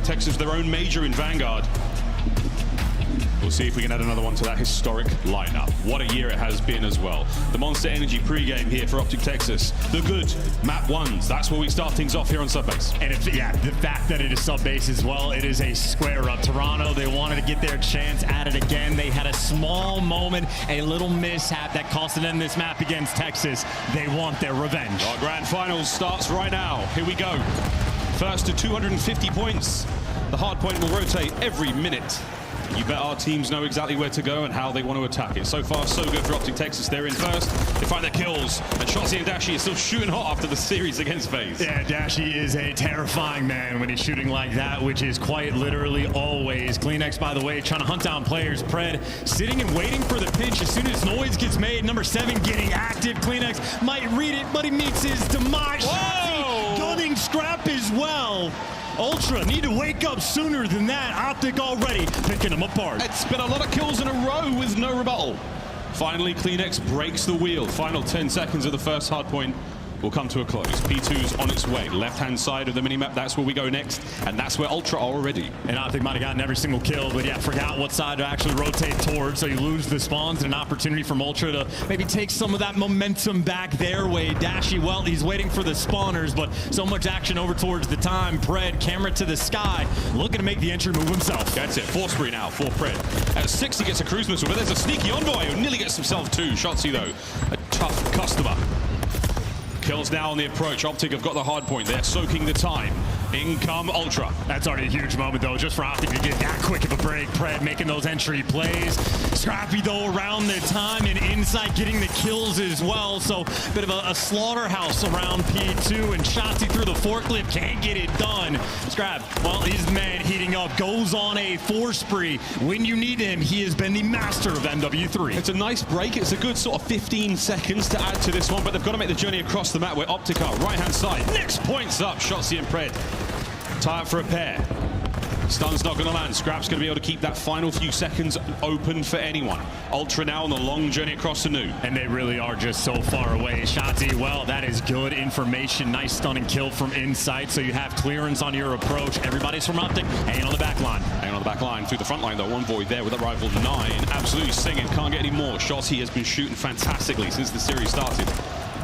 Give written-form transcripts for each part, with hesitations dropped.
Texas their own major in Vanguard. We'll see if we can add another one to that historic lineup. What a year it has been as well. The Monster Energy pregame here for OpTic Texas. The good map ones. That's where we start things off here on Subbase. And the fact that it is Subbase as well, it is a square up. Toronto, they wanted to get their chance at it again. They had a small moment, a little mishap that costed them this map against Texas. They want their revenge. Our grand finals starts right now. Here we go. First to 250 points. The hard point will rotate every minute. You bet our teams know exactly where to go and how they want to attack it. So far, so good for OpTic Texas. They're in first. They find their kills. And Shotzi and Dashi are still shooting hot after the series against FaZe. Yeah, Dashi is a terrifying man when he's shooting like that, which is quite literally always. CleanX, by the way, trying to hunt down players. Pred sitting and waiting for the pinch. As soon as noise gets made, number 7 getting active. CleanX might read it, but he meets his demise. Shotzi gunning Scrap as well. Ultra need to wake up sooner than that. OpTic already picking them apart. It's been a lot of kills in a row with no rebuttal. Finally, CleanX breaks the wheel. Final 10 seconds of the first hard point will come to a close. P2's on its way. Left-hand side of the minimap, that's where we go next. And that's where Ultra are already. And OpTic might have gotten every single kill, but yeah, forgot what side to actually rotate towards. So you lose the spawns and an opportunity from Ultra to maybe take some of that momentum back their way. Dashi, well, he's waiting for the spawners, but so much action over towards the time. Pred, camera to the sky, looking to make the entry move himself. That's it, 4 spree now for Pred. At 6, he gets a cruise missile, but there's a sneaky Envoy who nearly gets himself 2. Shotzi, though, a tough customer. Kills now on the approach. OpTic have got the hard point. They're soaking the time. In come Ultra. That's already a huge moment, though, just for OpTic to get that quick of a break. Pred making those entry plays. Scrappy, though, around the time and inside getting the kills as well. So a bit of a slaughterhouse around P2, and Shotzi through the forklift can't get it done. Scrap, well, he's the man heating up. Goes on a 4 spree. When you need him, he has been the master of MW3. It's a nice break. It's a good sort of 15 seconds to add to this one, but they've got to make the journey across the map where OpTic are. Right-hand side. Next points up. Shotzi and Pred. Tie up for a pair. Stun's not going to land. Scrap's going to be able to keep that final few seconds open for anyone. Ultra now on the long journey across the new. And they really are just so far away. Shotzi, well, that is good information. Nice stunning kill from inside, so you have clearance on your approach. Everybody's from OpTic, hanging on the back line. Hanging on the back line through the front line, though. Envoy there with a rifle 9. Absolutely singing. Can't get any more. Shotzi has been shooting fantastically since the series started.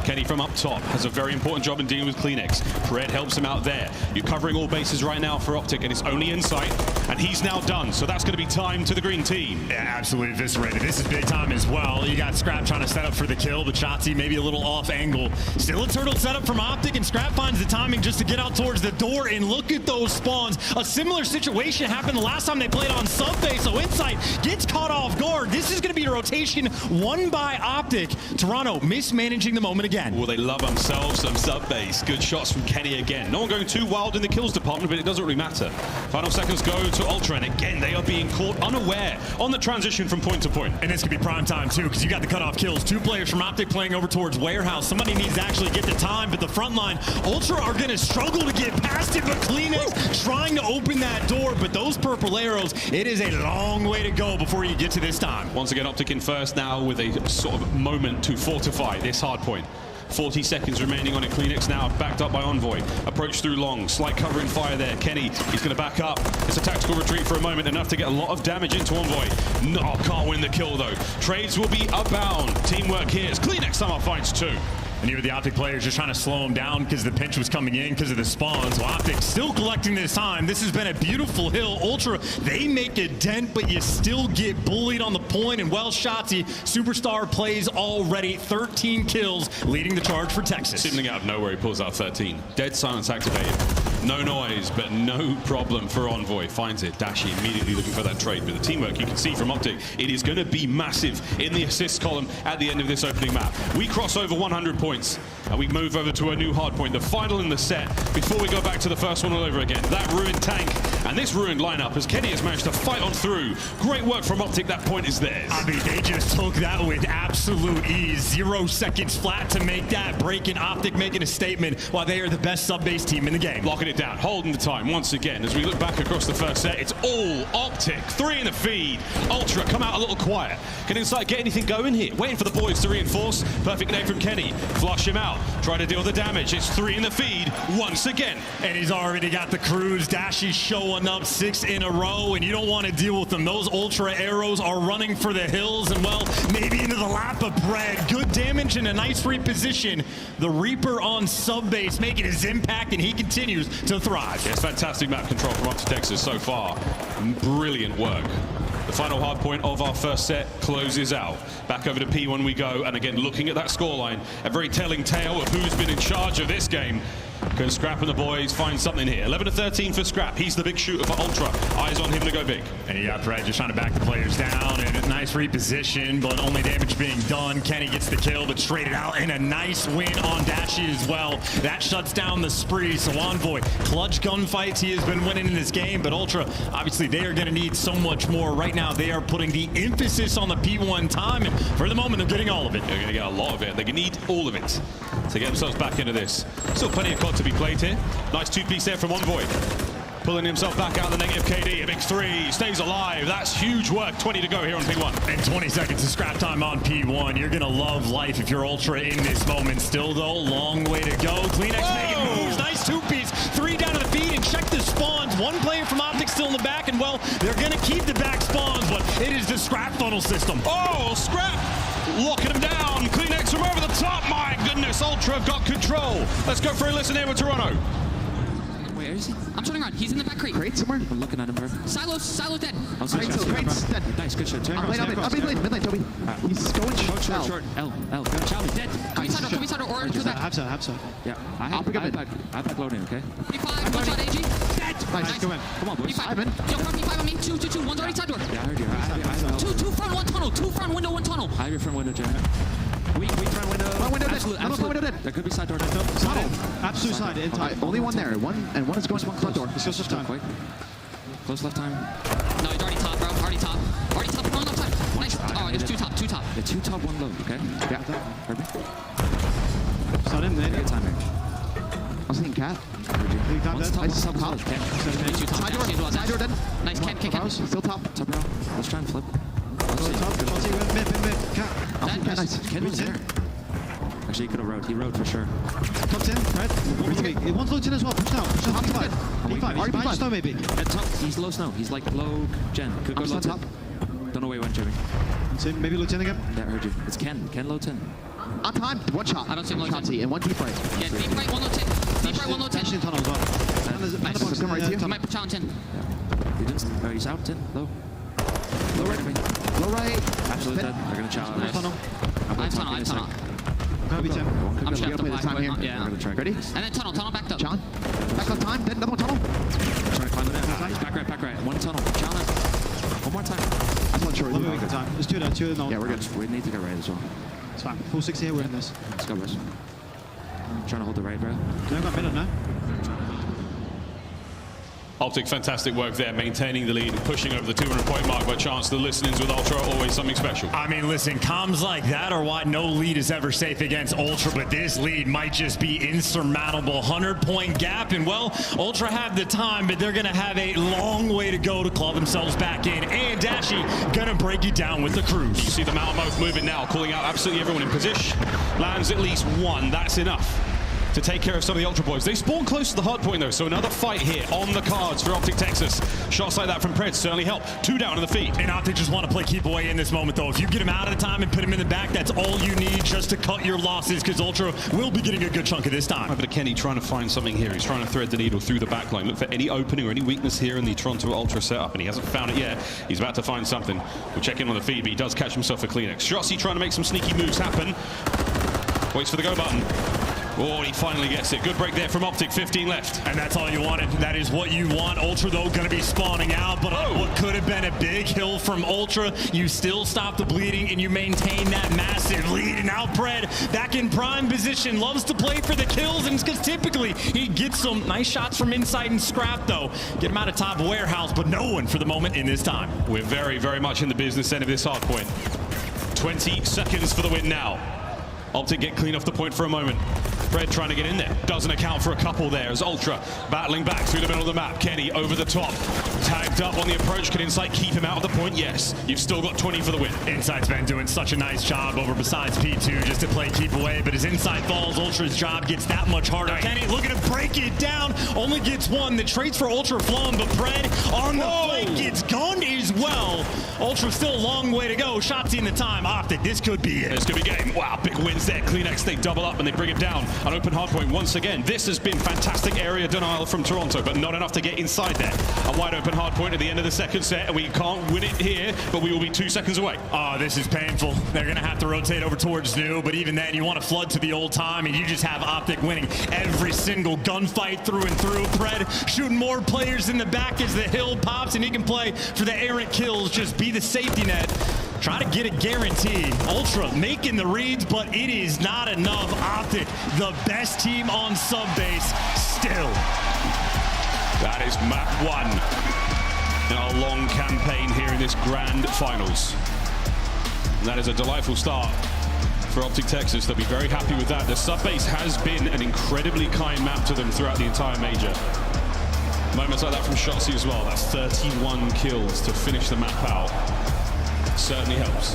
Kenny from up top has a very important job in dealing with CleanX. Pred helps him out there. You're covering all bases right now for OpTic, and it's only inside, and he's now done. So that's going to be time to the green team. Yeah, absolutely eviscerated. This is big time as well. You got Scrap trying to set up for the kill, but Shotzi maybe a little off angle. Still a turtle setup from OpTic, and Scrap finds the timing just to get out towards the door, and look at those spawns. A similar situation happened the last time they played on Subbase, so Insight gets caught off guard. This is going to be a rotation won by OpTic. Toronto mismanaging the moment again. Well, they love themselves some Subbase. Good shots from Kenny again. No one going too wild in the kills department, but it doesn't really matter. Final seconds go to Ultra, and again, they are being caught unaware on the transition from point to point. And this could be prime time, too, because you got the cutoff kills. 2 players from OpTic playing over towards Warehouse. Somebody needs to actually get the time, but the front line, Ultra are going to struggle to get past it, but CleanX trying to open that door, but those purple arrows, it is a long way to go before you get to this time. Once again, OpTic in first now with a sort of moment to fortify this hard point. 40 seconds remaining on it. CleanX now backed up by Envoy. Approach through long. Slight covering fire there. Kenny, he's going to back up. It's a tactical retreat for a moment, enough to get a lot of damage into Envoy. No, can't win the kill though. Trades will be abound. Teamwork here as CleanX somehow finds 2. And here the OpTic players just trying to slow him down because the pinch was coming in because of the spawns. Well, OpTic still collecting this time. This has been a beautiful hill. Ultra, they make a dent, but you still get bullied on the point. And well, Shotzi, superstar plays already. 13 kills, leading the charge for Texas. Seemingly out of nowhere, he pulls out 13. Dead silence activated. No noise, but no problem for Envoy. Finds it. Dashi immediately looking for that trade. But the teamwork you can see from OpTic, it is going to be massive in the assist column at the end of this opening map. We cross over 100 points, and we move over to a new hard point, the final in the set, before we go back to the first one all over again. That ruined tank and this ruined lineup as Kenny has managed to fight on through. Great work from OpTic. That point is theirs. I mean, they just took that with absolute ease. 0 seconds flat to make that break, and OpTic making a statement while they are the best sub-base team in the game. Locking it down, holding the time once again. As we look back across the first set, it's all OpTic. 3 in the feed. Ultra come out a little quiet. Can Insight get anything going here? Waiting for the boys to reinforce. Perfect nade from Kenny. Flush him out. Try to deal the damage. It's 3 in the feed once again. And he's already got the cruise. Dashy showing up 6 in a row, and you don't want to deal with them. Those Ultra arrows are running for the hills, and well, maybe into the lap of Bread. Good damage and a nice reposition. The Reaper on sub-base making his impact, and he continues to thrive. Yes, fantastic map control from OpTic Texas so far. Brilliant work. The final hard point of our first set closes out. Back over to P1 we go, and again, looking at that scoreline, a very telling tale of who's been in charge of this game. Can Scrap and the boys find something here? 11-13 for Scrap. He's the big shooter for Ultra. Eyes on him to go big. And you got Fred just trying to back the players down, and a nice reposition, but only damage being done. Kenny gets the kill, but traded out, and a nice win on Dashy as well. That shuts down the spree. So Envoy, clutch gunfights he has been winning in this game, but Ultra, obviously they are going to need so much more. Right now they are putting the emphasis on the P1 time, and for the moment they're getting all of it. They're going to get a lot of it. They're going to need all of it to get themselves back into this. Still plenty of COD to be played here. Nice 2-piece there from Envoy. Pulling himself back out of the negative KD. A big 3. Stays alive. That's huge work. 20 to go here on P1. And 20 seconds of scrap time on P1. You're going to love life if you're Ultra in this moment. Still, though, long way to go. CleanX making moves. Nice 2-piece. 3 down to the feed, and check the spawns. 1 player from OpTic still in the back, and, well, they're going to keep the back spawns, but it is the scrap funnel system. Oh, Scrap locking him down. CleanX from over the top. My goodness, Ultra have got control. Let's go for a listen here with Toronto. Where is he? I'm turning around. He's in the back crate. Crate somewhere? I'm looking at him, bro. Silo dead. Oh, Crate's dead. Nice, good shot. Turn Mid lane, Toby. He's going Short. L. Charlie dead. Come inside or to that. Have so. Yeah. I'll pick up it. I back loading, okay? P5, one shot, AG. Dead. Nice, go in. Come on, boys. P5 in. Yo, front P5 on me. 2. One's already side door. Yeah, I heard you. I have Two front, 1 tunnel. 2 front window, 1 tunnel. I have your front window, Jack. We front window. Front window dead. Absolute. Window dead. There could be side door. Tunnel. Absolute side. In time. Only one there. One is going to front door. Let's go left time. Close left time. No, he's already top, bro. Already top. On left side. Nice. Oh, it's 2 top. 2 top. Yeah, 2 top, 1 low, okay? Yeah. Heard me? Start him then. Good timing. I was thinking cat. One's top. Side door dead. Nice, Ken. Still top. Top row. Let's try and flip. Mid. Cat. Nice. Ken was there. Actually, he could have rode. He rode for sure. Comes in. Red. One's locked in as well. Push now. P5. P5. Behind snow maybe. At top, he's low snow. He's like low gen. Could go low 10. Don't know where he went, Jimmy. Maybe low 10 again. Yeah, I heard you. It's Ken. Ken low 10. On time. 1 shot. I don't see him low 10. And 1 deep right. Yeah, deep right, 1 low 10. Deep right, 1 low 10. Dash in tunnel as well. Nice. Come right to you. He might put challenge 10. Yeah. He didn't. Oh, he's out 10. Low. Low right. Low right. Absolutely dead. They're going to challenge. Nice. Tunnel. I have tunnel. Gonna be 10. I'm shut play this time here. Yeah. Ready? And then tunnel backed up. John. Back on time. Then another one tunnel. Trying to climb it in. He's back right. 1 tunnel. Challenge. 1 more time. I'm not sure. Good time. There's 2 no. Yeah, we're good. We need to get right as well. It's fine. Full 60 here, we're in this. Let's go, boys. Trying to hold the right, bro. No, got middle now. OpTic, fantastic work there, maintaining the lead, pushing over the 200-point mark, but chance the listenings with Ultra are always something special. I mean, listen, comms like that are why no lead is ever safe against Ultra, but this lead might just be insurmountable. 100-point gap, and well, Ultra have the time, but they're going to have a long way to go to claw themselves back in, and Dashy going to break it down with the cruise. You see the Mountain Oath moving now, calling out absolutely everyone in position. Lands at least 1, that's enough to take care of some of the Ultra boys. They spawn close to the hard point though, so another fight here on the cards for OpTic Texas. Shots like that from Pred certainly help. 2 down in the feet. And OpTic just want to play keep away in this moment though. If you get him out of the time and put him in the back, that's all you need just to cut your losses, because Ultra will be getting a good chunk of this time. Over to Kenny trying to find something here. He's trying to thread the needle through the back line. Look for any opening or any weakness here in the Toronto Ultra setup, and he hasn't found it yet. He's about to find something. We'll check in on the feed, but he does catch himself a CleanX. Strossi trying to make some sneaky moves happen. Waits for the go button. Oh, he finally gets it. Good break there from OpTic, 15 left. And that's all you wanted. That is what you want. Ultra, though, going to be spawning out. But on what could have been a big hill from Ultra, you still stop the bleeding and you maintain that massive lead. And now Pred, back in prime position, loves to play for the kills. And it's because typically he gets some nice shots from inside and scrap, though. Get him out of top warehouse, but no one for the moment in this time. We're very, very much in the business end of this hard point. 20 seconds for the win now. OpTic get clean off the point for a moment. Fred trying to get in there. Doesn't account for a couple there as Ultra battling back through the middle of the map. Kenny over the top. Tagged up on the approach. Can Insight keep him out of the point? Yes. You've still got 20 for the win. Insight's been doing such a nice job over besides P2 just to play keep away, but as Insight falls, Ultra's job gets that much harder. Kenny looking to break it down. Only gets one. The trades for Ultra flowing, but Pred on the flank gets gunned as well. Ultra still a long way to go. Shots in the time. OpTic, this could be it. This could be game. Wow, big wins there. CleanX, they double up and they bring it down. An open hardpoint once again. This has been fantastic area denial from Toronto, but not enough to get inside there. A wide open hardpoint at the end of the second set, and we can't win it here, but we will be 2 seconds away. Oh, this is painful. They're going to have to rotate over towards New, but even then, you want to flood to the old time, and you just have OpTic winning every single gunfight through and through. Pred shooting more players in the back as the hill pops, and he can play for the errant kills, just be the safety net. Try to get a guarantee. Ultra making the reads, but it is not enough. OpTic, the best team on subbase, still. That is map 1 in our long campaign here in this grand finals. And that is a delightful start for OpTic Texas. They'll be very happy with that. The subbase has been an incredibly kind map to them throughout the entire major. Moments like that from Shotzi as well. That's 31 kills to finish the map out. Certainly helps.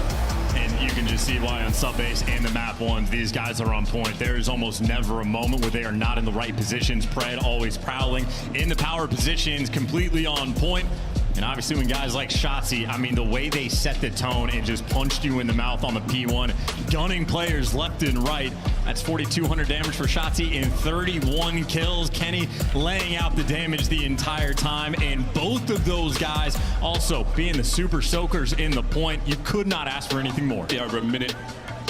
And you can just see why on subbase and the map ones, these guys are on point. There is almost never a moment where they are not in the right positions. Pred always prowling in the power positions, completely on point. And obviously when guys like Shotzi, I mean, the way they set the tone and just punched you in the mouth on the P1, gunning players left and right. That's 4,200 damage for Shotzi and 31 kills. Kenny laying out the damage the entire time. And both of those guys also being the super soakers in the point. You could not ask for anything more. Yeah, over a minute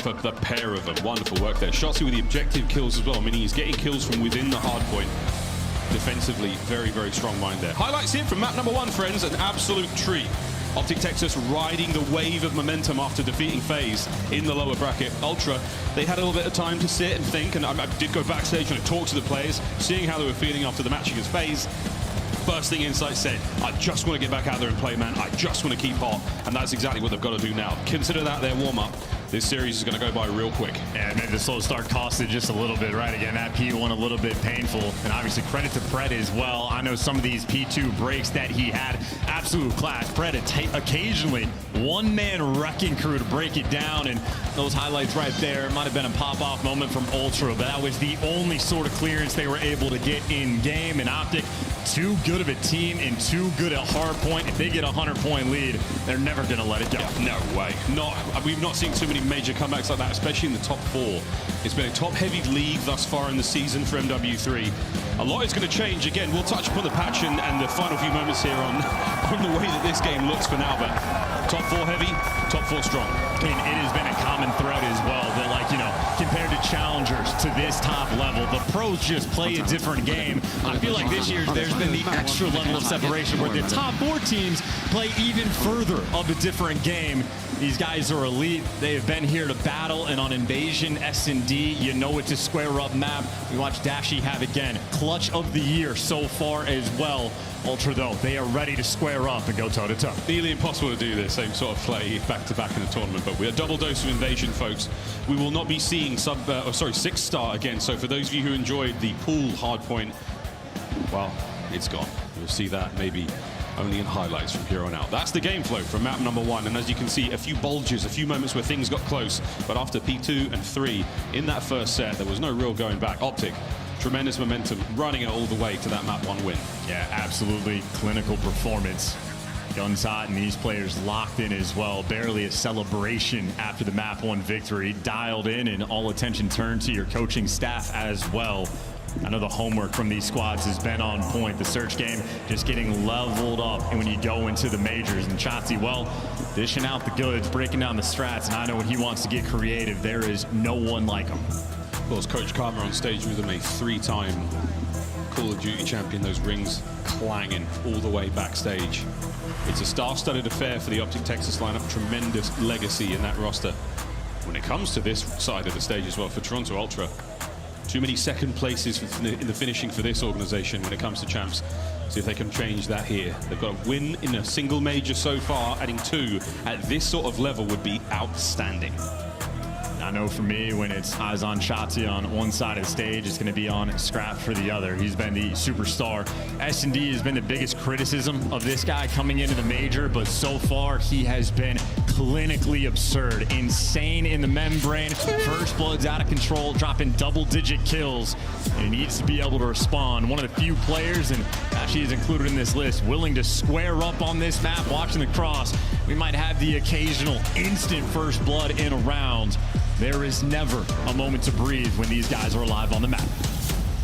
for the pair of them. Wonderful work there. Shotzi with the objective kills as well, meaning he's getting kills from within the hard point. Defensively, very, very strong mind there. Highlights here from map number 1, friends. An absolute treat. OpTic Texas riding the wave of momentum after defeating FaZe in the lower bracket. Ultra, they had a little bit of time to sit and think, and I did go backstage and talk to the players, seeing how they were feeling after the match against FaZe. First thing Insight said, I just want to get back out there and play, man. I just want to keep hot. And that's exactly what they've got to do now. Consider that their warm-up. This series is going to go by real quick. Yeah, maybe the slow start costed just a little bit, right? Again, that P1 a little bit painful. And obviously credit to Pred as well. I know some of these P2 breaks that he had, absolute class. Pred occasionally one-man wrecking crew to break it down. And those highlights right there might have been a pop-off moment from Ultra, but that was the only sort of clearance they were able to get in game. And OpTic, too good of a team and too good at hard point. If they get a 100-point lead, they're never going to let it go. Yeah, no way. We've not seen too many major comebacks like that, especially in the top 4. It's been a top-heavy league thus far in the season for MW3. A lot is going to change. Again, we'll touch upon the patch and the final few moments here on the way that this game looks for now, but top 4 heavy, top 4 strong. And it has been a common thread as well that, like, you know, compared to challengers to this top level, the pros just play a different game. I feel like this year there's been the extra level of separation where the top 4 teams play even further of a different game. These guys are elite. They have been here to battle, and on Invasion S&D, you know it's a square-up map. We watched Dashy have again. Clutch of the year so far as well. Ultra, though, they are ready to square up and go toe-to-toe. Nearly impossible to do this same sort of play back-to-back in a tournament, but we're a double dose of Invasion, folks. We will not be seeing 6-star again, so for those of you who enjoyed the pool hardpoint, well, it's gone. You'll see that maybe only in highlights from here on out. That's the game flow from map number 1, and as you can see, a few bulges, a few moments where things got close, but after P2 and 3 in that first set, there was no real going back. OpTic, tremendous momentum, running it all the way to that map 1 win. Yeah, absolutely clinical performance. Guns hot, and these players locked in as well. Barely a celebration after the map 1 victory. Dialed in, and all attention turned to your coaching staff as well. I know the homework from these squads has been on point. The search game just getting leveled up. And when you go into the majors, and Shotzi, well, dishing out the goods, breaking down the strats. And I know when he wants to get creative, there is no one like him. Of course, Coach Karma on stage with him, a 3-time Call of Duty champion. Those rings clanging all the way backstage. It's a star-studded affair for the OpTic Texas lineup. Tremendous legacy in that roster. When it comes to this side of the stage as well, for Toronto Ultra, Too many second places in the finishing for this organization when it comes to champs. See if they can change that here. They've got a win in a single major so far. Adding 2 at this sort of level would be outstanding. I know for me, when it's eyes on Shotzi on one side of the stage, it's going to be on Scrap for the other. He's been the superstar. S&D has been the biggest criticism of this guy coming into the major, but so far he has been clinically absurd. Insane in the membrane. First blood's out of control, dropping double-digit kills, and he needs to be able to respond. One of the few players, and actually is included in this list, willing to square up on this map, watching the cross. We might have the occasional instant first blood in a round. There is never a moment to breathe when these guys are alive on the map.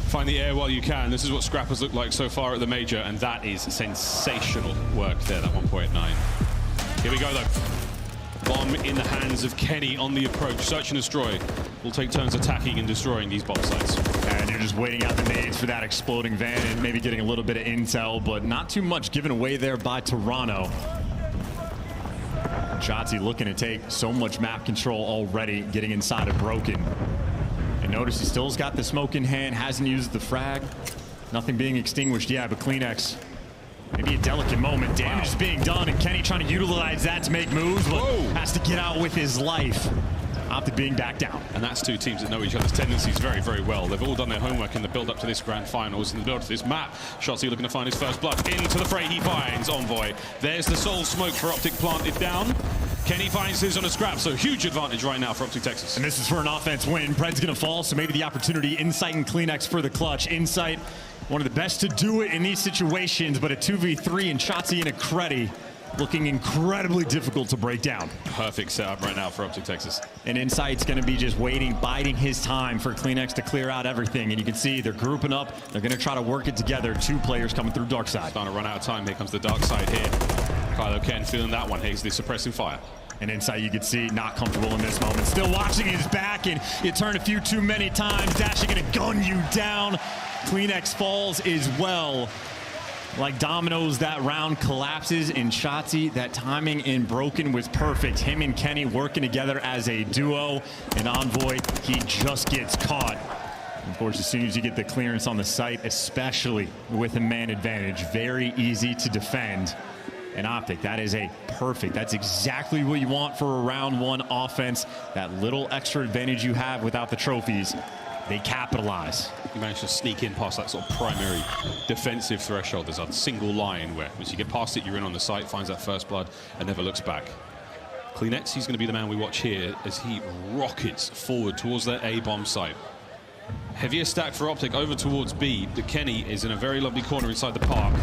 Find the air while you can. This is what Scrap has looked like so far at the major, and that is sensational work there, that 1.9. Here we go, though. Bomb in the hands of Kenny on the approach. Search and destroy. We'll take turns attacking and destroying these bomb sites. And you're just waiting out the nades for that exploding van and maybe getting a little bit of intel, but not too much given away there by Toronto. Shotzi looking to take so much map control already, getting inside of Broken. And notice he still's got the smoke in hand, hasn't used the frag. Nothing being extinguished yet, but CleanX, maybe a delicate moment. Damage is being done, and Kenny trying to utilize that to make moves, but has to get out with his life. OpTic being back down. And that's 2 teams that know each other's tendencies very, very well. They've all done their homework in the build-up to this grand finals, in the build-up to this map. Shotzi looking to find his first blood. Into the fray he finds Envoy. There's the soul smoke for OpTic planted down. Kenny finds his on a Scrap, so huge advantage right now for OpTic Texas. And this is for an offense win. Pred's gonna fall, so maybe the opportunity. Insight and CleanX for the clutch. Insight, one of the best to do it in these situations, but a 2v3 and Shotzi and a Creddy looking incredibly difficult to break down. Perfect setup right now for OpTic Texas. And Insight's going to be just waiting, biding his time for CleanX to clear out everything. And you can see they're grouping up. They're going to try to work it together. 2 players coming through dark side. Starting to run out of time. Here comes the dark side here. Kylo Ken feeling that one. He's the suppressing fire. And Insight, you can see, not comfortable in this moment. Still watching his back, and you turn a few too many times. Dashi going to gun you down. CleanX falls as well. Like dominoes, that round collapses in Shotzi. That timing in Broken was perfect. Him and Kenny working together as a duo. And Envoy, he just gets caught. Of course, as soon as you get the clearance on the site, especially with a man advantage, very easy to defend. And OpTic, that is a perfect, that's exactly what you want for a round 1 offense. That little extra advantage you have without the trophies, they capitalize. You managed to sneak in past that sort of primary defensive threshold. There's a single line where once you get past it, you're in on the site, finds that first blood, and never looks back. CleanX, he's going to be the man we watch here as he rockets forward towards that A bomb site. Heavier stack for OpTic over towards B. The Kenny is in a very lovely corner inside the park.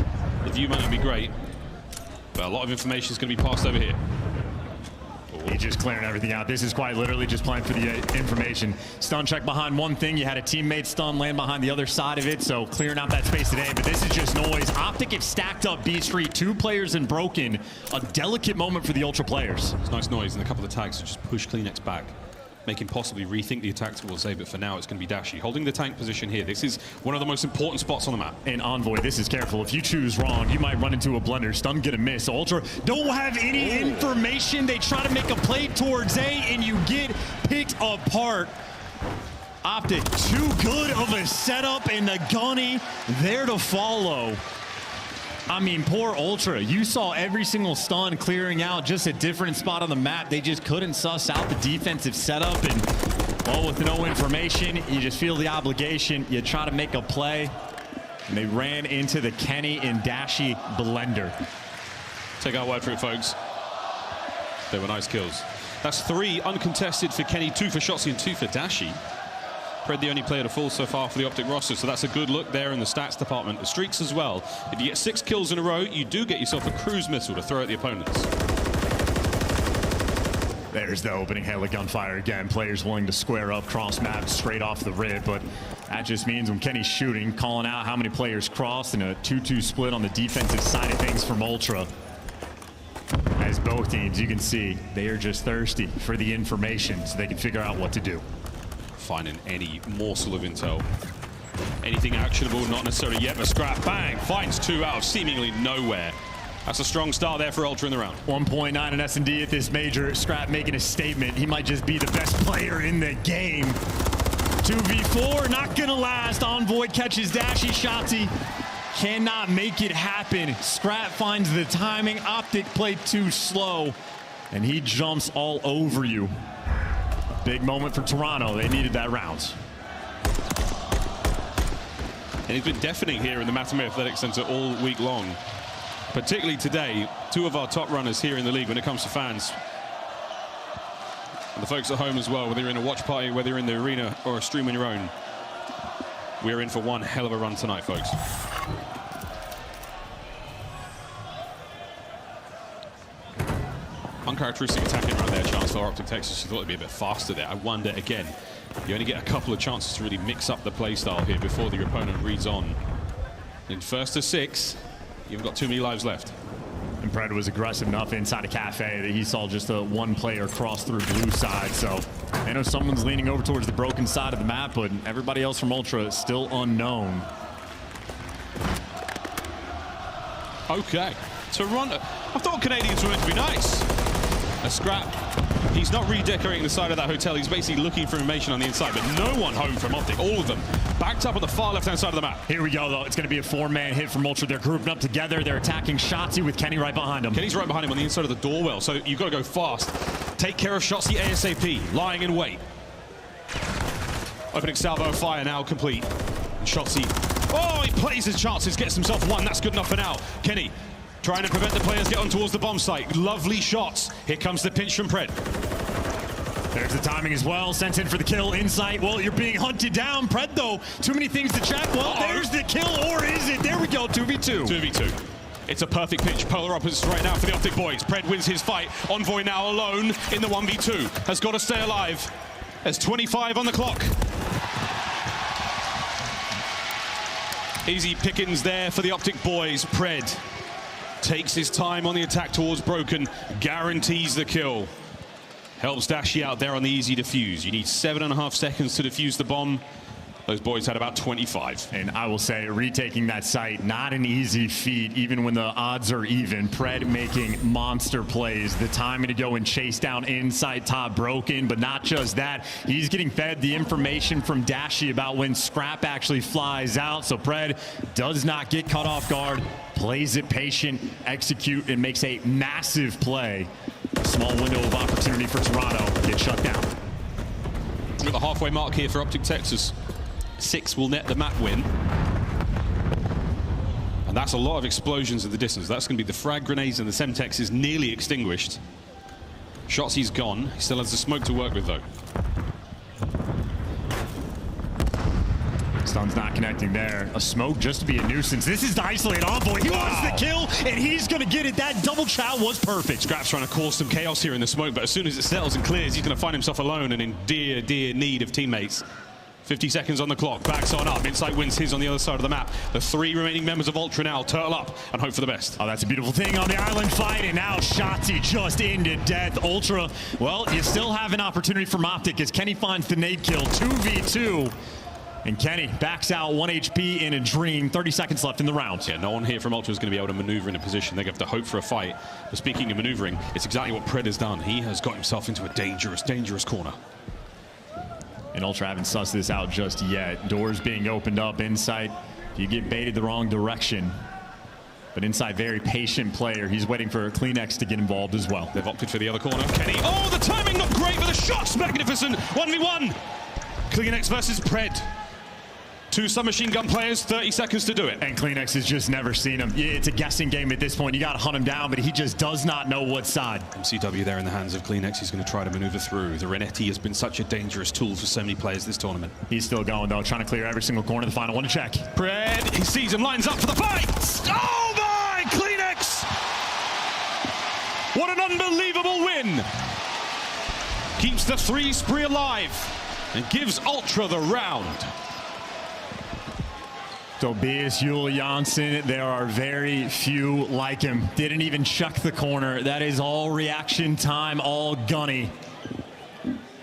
The view might not be great, but a lot of information is going to be passed over here. He's just clearing everything out. This is quite literally just playing for the information. Stun check behind one thing. You had a teammate stun land behind the other side of it, so clearing out that space today. But this is just noise. OpTic have stacked up B Street, 2 players and Broken. A delicate moment for the Ultra players. It's nice noise, and a couple of tags to just push CleanX back, make him possibly rethink the attack towards A, but for now it's going to be Dashi holding the tank position here. This is one of the most important spots on the map. And Envoy, this is careful. If you choose wrong, you might run into a blender. Stun, get a miss. Ultra don't have any information. They try to make a play towards A, and you get picked apart. OpTic, too good of a setup, and the Gunny there to follow. I mean, poor Ultra. You saw every single stun clearing out, just a different spot on the map. They just couldn't suss out the defensive setup, and well, with no information, you just feel the obligation. You try to make a play, and they ran into the Kenny and Dashi blender. Take our word for it, folks. They were nice kills. That's 3 uncontested for Kenny, 2 for Shotzi, and 2 for Dashi. Pred the only player to fall so far for the OpTic roster, so that's a good look there in the stats department. The streaks as well. If you get 6 kills in a row, you do get yourself a cruise missile to throw at the opponents. There's the opening hail of gunfire again. Players willing to square up, cross map straight off the rib, but that just means when Kenny's shooting, calling out how many players crossed, and a 2-2 split on the defensive side of things from Ultra. As both teams, you can see, they are just thirsty for the information so they can figure out what to do. Finding any morsel of intel. Anything actionable, not necessarily yet, but Scrap, bang, finds 2 out of seemingly nowhere. That's a strong start there for Ultra in the round. 1.9 in S&D at this major. Scrap making a statement. He might just be the best player in the game. 2v4, not gonna last. Envoy catches Dashy. Shotzi cannot make it happen. Scrap finds the timing. OpTic played too slow, and he jumps all over you. Big moment for Toronto. They needed that round. And it's been deafening here in the Matamei Athletic Center all week long. Particularly today, two of our top runners here in the league when it comes to fans. And the folks at home as well, whether you're in a watch party, whether you're in the arena or a stream on your own. We're in for one hell of a run tonight, folks. Uncharacteristic attacking right there, chance for OpTic Texas. You thought it'd be a bit faster there. I wonder again. You only get a couple of chances to really mix up the play style here before your opponent reads on. In first to 6, you've got too many lives left. And Pred was aggressive enough inside a cafe that he saw just a one player cross through blue side. So I know someone's leaning over towards the broken side of the map, but everybody else from Ultra is still unknown. Okay, Toronto. I thought Canadians were meant to be nice. A scrap. He's not redecorating the side of that hotel. He's basically looking for information on the inside, but no one home from OpTic. All of them backed up on the far left-hand side of the map. Here we go, though. It's going to be a 4-man hit from Ultra. They're grouping up together. They're attacking Shotzi with Kenny right behind him. Kenny's right behind him on the inside of the doorwell, so you've got to go fast. Take care of Shotzi ASAP, lying in wait. Opening salvo of fire now complete. And Shotzi, oh, he plays his chances, gets himself one. That's good enough for now. Kenny trying to prevent the players getting towards the bomb site. Lovely shots. Here comes the pinch from Pred. There's the timing as well. Sent in for the kill. Insight. Well, you're being hunted down. Pred, though, too many things to check. Well, there's the kill, or is it? There we go, 2v2. 2v2. It's a perfect pitch. Polar opposites right now for the OpTic boys. Pred wins his fight. Envoy now alone in the 1v2. Has got to stay alive. There's 25 on the clock. Easy pickings there for the OpTic boys. Pred takes his time on the attack towards Broken. Guarantees the kill. Helps Dashy out there on the easy defuse. You need 7.5 seconds to defuse the bomb. Those boys had about 25. And I will say, retaking that site, not an easy feat, even when the odds are even. Pred making monster plays. The timing to go and chase down inside top Broken, but not just that. He's getting fed the information from Dashy about when Scrap actually flies out. So Pred does not get caught off guard, plays it patient, execute, and makes a massive play. Small window of opportunity for Toronto. Get shut down. We're at the halfway mark here for OpTic Texas. 6 will net the map win. And that's a lot of explosions in the distance. That's going to be the frag grenades, and the Semtex is nearly extinguished. Shotzi's gone. He still has the smoke to work with, though. Stun's not connecting there. A smoke just to be a nuisance. This is the isolate Envoy. He wants the kill, and he's going to get it. That double chow was perfect. Scrap's trying to cause some chaos here in the smoke, but as soon as it settles and clears, he's going to find himself alone and in dear, dear need of teammates. 50 seconds on the clock. Backs on up. Insight wins his on the other side of the map. The 3 remaining members of Ultra now turtle up and hope for the best. Oh, that's a beautiful thing on the island fight, and now Shotzi just into death. Ultra, well, you still have an opportunity from OpTic as Kenny finds the nade kill. 2v2. And Kenny backs out 1 HP in a dream. 30 seconds left in the round. Yeah, no one here from Ultra is going to be able to maneuver in a position. They have to hope for a fight. But speaking of maneuvering, it's exactly what Pred has done. He has got himself into a dangerous, dangerous corner. And Ultra haven't sussed this out just yet. Doors being opened up. Insight, you get baited the wrong direction. But Insight, very patient player. He's waiting for Kleenex to get involved as well. They've opted for the other corner. Kenny, oh, the timing not great, but the shot's magnificent. 1v1. Kleenex versus Pred. 2 submachine gun players, 30 seconds to do it. And Kleenex has just never seen him. It's a guessing game at this point. You got to hunt him down, but he just does not know what side. MCW there in the hands of Kleenex. He's going to try to maneuver through. The Renetti has been such a dangerous tool for so many players this tournament. He's still going, though, trying to clear every single corner. The final one to check. Pred, he sees him, lines up for the fight. Oh, my! Kleenex! What an unbelievable win. Keeps the 3 spree alive and gives Ultra the round. Tobias Yule Janssen, there are very few like him. Didn't even check the corner. That is all reaction time, all gunny.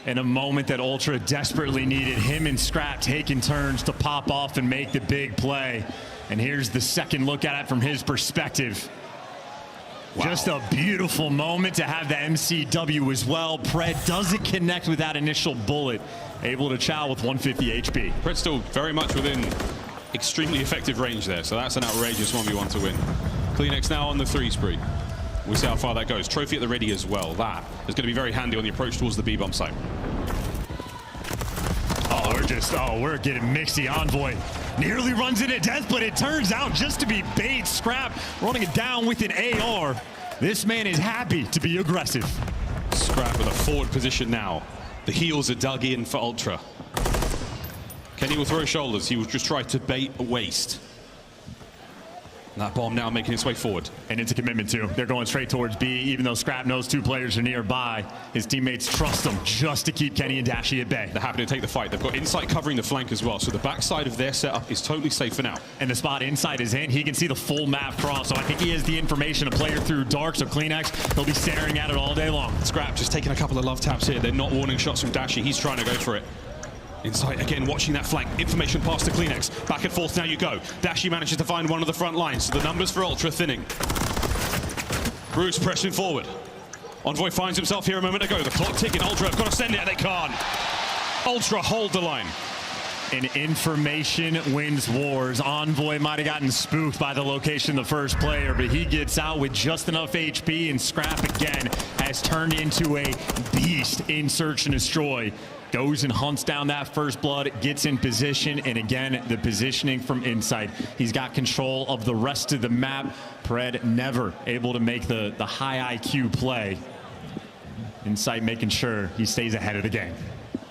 In a moment that Ultra desperately needed, him and Scrap taking turns to pop off and make the big play. And here's the second look at it from his perspective. Just a beautiful moment to have the MCW as well. Pred doesn't connect with that initial bullet. Able to chow with 150 HP. Pred's still very much within extremely effective range there, so that's an outrageous 1v1 to win. Kleenex now on the 3 spree. We'll see how far that goes. Trophy at the ready as well. That is going to be very handy on the approach towards the B-bomb site. We're getting mixy. Envoy nearly runs into death, but it turns out just to be bait. Scrap running it down with an AR. This man is happy to be aggressive. Scrap with a forward position now. The heels are dug in for Ultra. Kenny will throw shoulders. He will just try to bait a waist. That bomb now making its way forward. And it's a commitment too. They're going straight towards B, even though Scrap knows 2 players are nearby. His teammates trust him just to keep Kenny and Dashy at bay. They're happy to take the fight. They've got Insight covering the flank as well, so the backside of their setup is totally safe for now. And the spot Insight is in. He can see the full map cross, so I think he has the information to play through dark, so Kleenex, he'll be staring at it all day long. Scrap just taking a couple of love taps here. They're not warning shots from Dashy. He's trying to go for it. Insight again watching that flank. Information pass to Kleenex. Back and forth, now you go. Dashy manages to find one of the front lines, so the numbers for Ultra thinning. Bruce pressing forward. Envoy finds himself here a moment ago. The clock ticking. Ultra have got to send it, and they can't. Ultra hold the line. And information wins wars. Envoy might have gotten spooked by the location of the first player, but he gets out with just enough HP, and Scrap again has turned into a beast in search and destroy. Goes and hunts down that first blood, gets in position, and again, the positioning from Insight. He's got control of the rest of the map. Pred never able to make the high IQ play. Insight making sure he stays ahead of the game.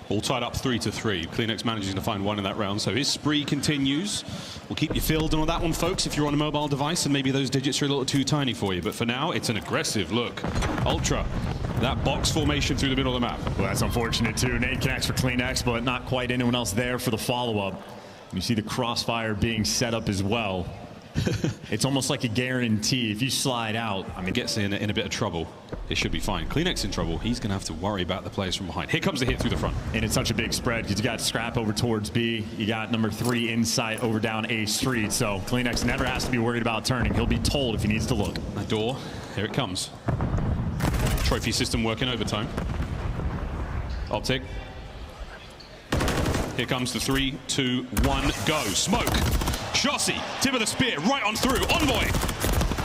All tied up 3-3. Kleenex managing to find one in that round, so his spree continues. We'll keep you filled on that one, folks, if you're on a mobile device and maybe those digits are a little too tiny for you. But for now, it's an aggressive look. Ultra, that box formation through the middle of the map. Well, that's unfortunate too. Nade connects for Kleenex, but not quite anyone else there for the follow-up. You see the crossfire being set up as well. It's almost like a guarantee. If you slide out, I mean, gets in a bit of trouble. It should be fine. Kleenex in trouble. He's going to have to worry about the players from behind. Here comes the hit through the front. And it's such a big spread because you got Scrap over towards B. You got number 3 Insight over down A street. So Kleenex never has to be worried about turning. He'll be told if he needs to look. That door, here it comes. Trophy system working overtime. OpTic. Here comes the 3, 2, 1, go. Smoke. Shossi, tip of the spear, right on through. Envoy.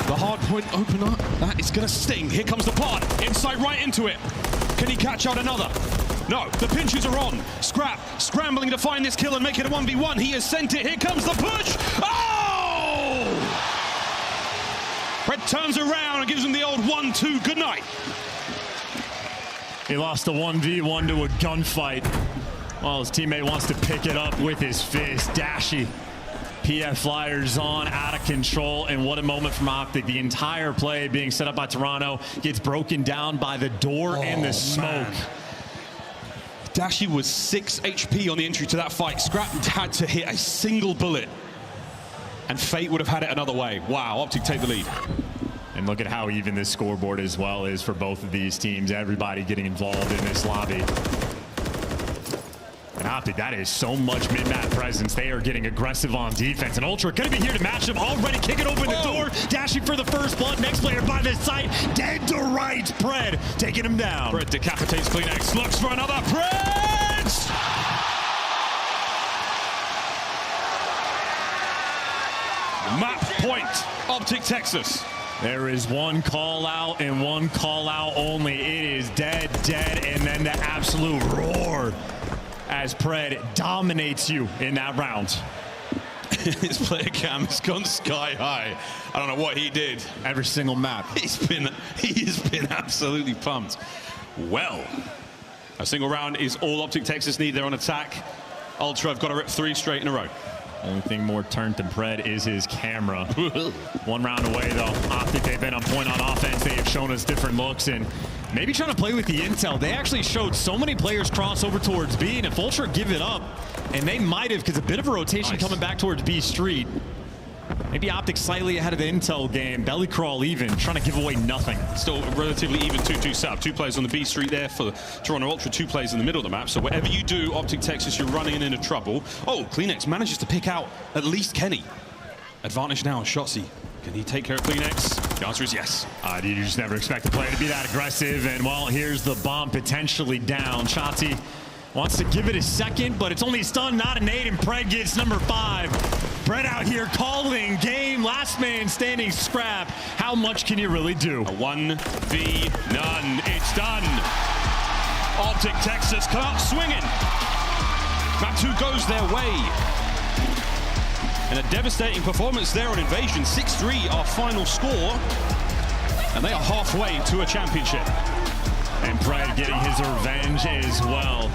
The hard point opener. That is going to sting. Here comes the pod. Insight right into it. Can he catch out another? No, the pinches are on. Scrap scrambling to find this kill and make it a 1v1. He has sent it. Here comes the push. Oh! Pred turns around and gives him the old 1-2 good night. He lost a 1v1 to a gunfight. Well, his teammate wants to pick it up with his fist. Dashy. PF Flyers on, out of control, and what a moment from OpTic. The entire play being set up by Toronto gets broken down by the door and the smoke. Man. Dashy was 6 HP on the entry to that fight. Scrap had to hit a single bullet, and Fate would have had it another way. Wow, OpTic take the lead. And look at how even this scoreboard as well is for both of these teams. Everybody getting involved in this lobby. And OpTic, that is so much mid-map presence. They are getting aggressive on defense. And Ultra going to be here to match them. Already kicking open the door. Dashing for the first blood. Next player by the site. Dead to right. Pred taking him down. Pred decapitates Kleenex. Looks for another. Pred! Map point. OpTic Texas. There is one call out and one call out only. It is dead, and then the absolute roar as Pred dominates you in that round. His player cam has gone sky high. I don't know what he did. Every single map. He has been absolutely pumped. Well, a single round is all OpTic Texas need. They're on attack. Ultra have got to rip 3 straight in a row. Only thing more turned than Pred is his camera. One round away, though. OpTic, they've been on point on offense. They have shown us different looks and maybe trying to play with the intel. They actually showed so many players cross over towards B, and if Ultra give it up, and they might have, because a bit of a rotation coming back towards B street. Maybe OpTic slightly ahead of the intel game. Belly crawl even, trying to give away nothing. Still relatively even 2-2 setup. 2 players on the B street there for Toronto Ultra, 2 players in the middle of the map. So whatever you do, OpTic Texas, you're running into trouble. Oh, Kleenex manages to pick out at least Kenny. Advantage now on Shotzi. Can he take care of Kleenex? The answer is yes. You just never expect a player to be that aggressive. And well, here's the bomb potentially down. Shotzi wants to give it a second, but it's only a stun, not a nade, and Pred gets number 5. Pred out here calling game, last man standing scrap. How much can you really do? A 1v none. It's done. OpTic Texas come out swinging. Map 2 goes their way. And a devastating performance there on Invasion. 6-3 our final score. And they are halfway to a championship. And Pred getting his revenge as well.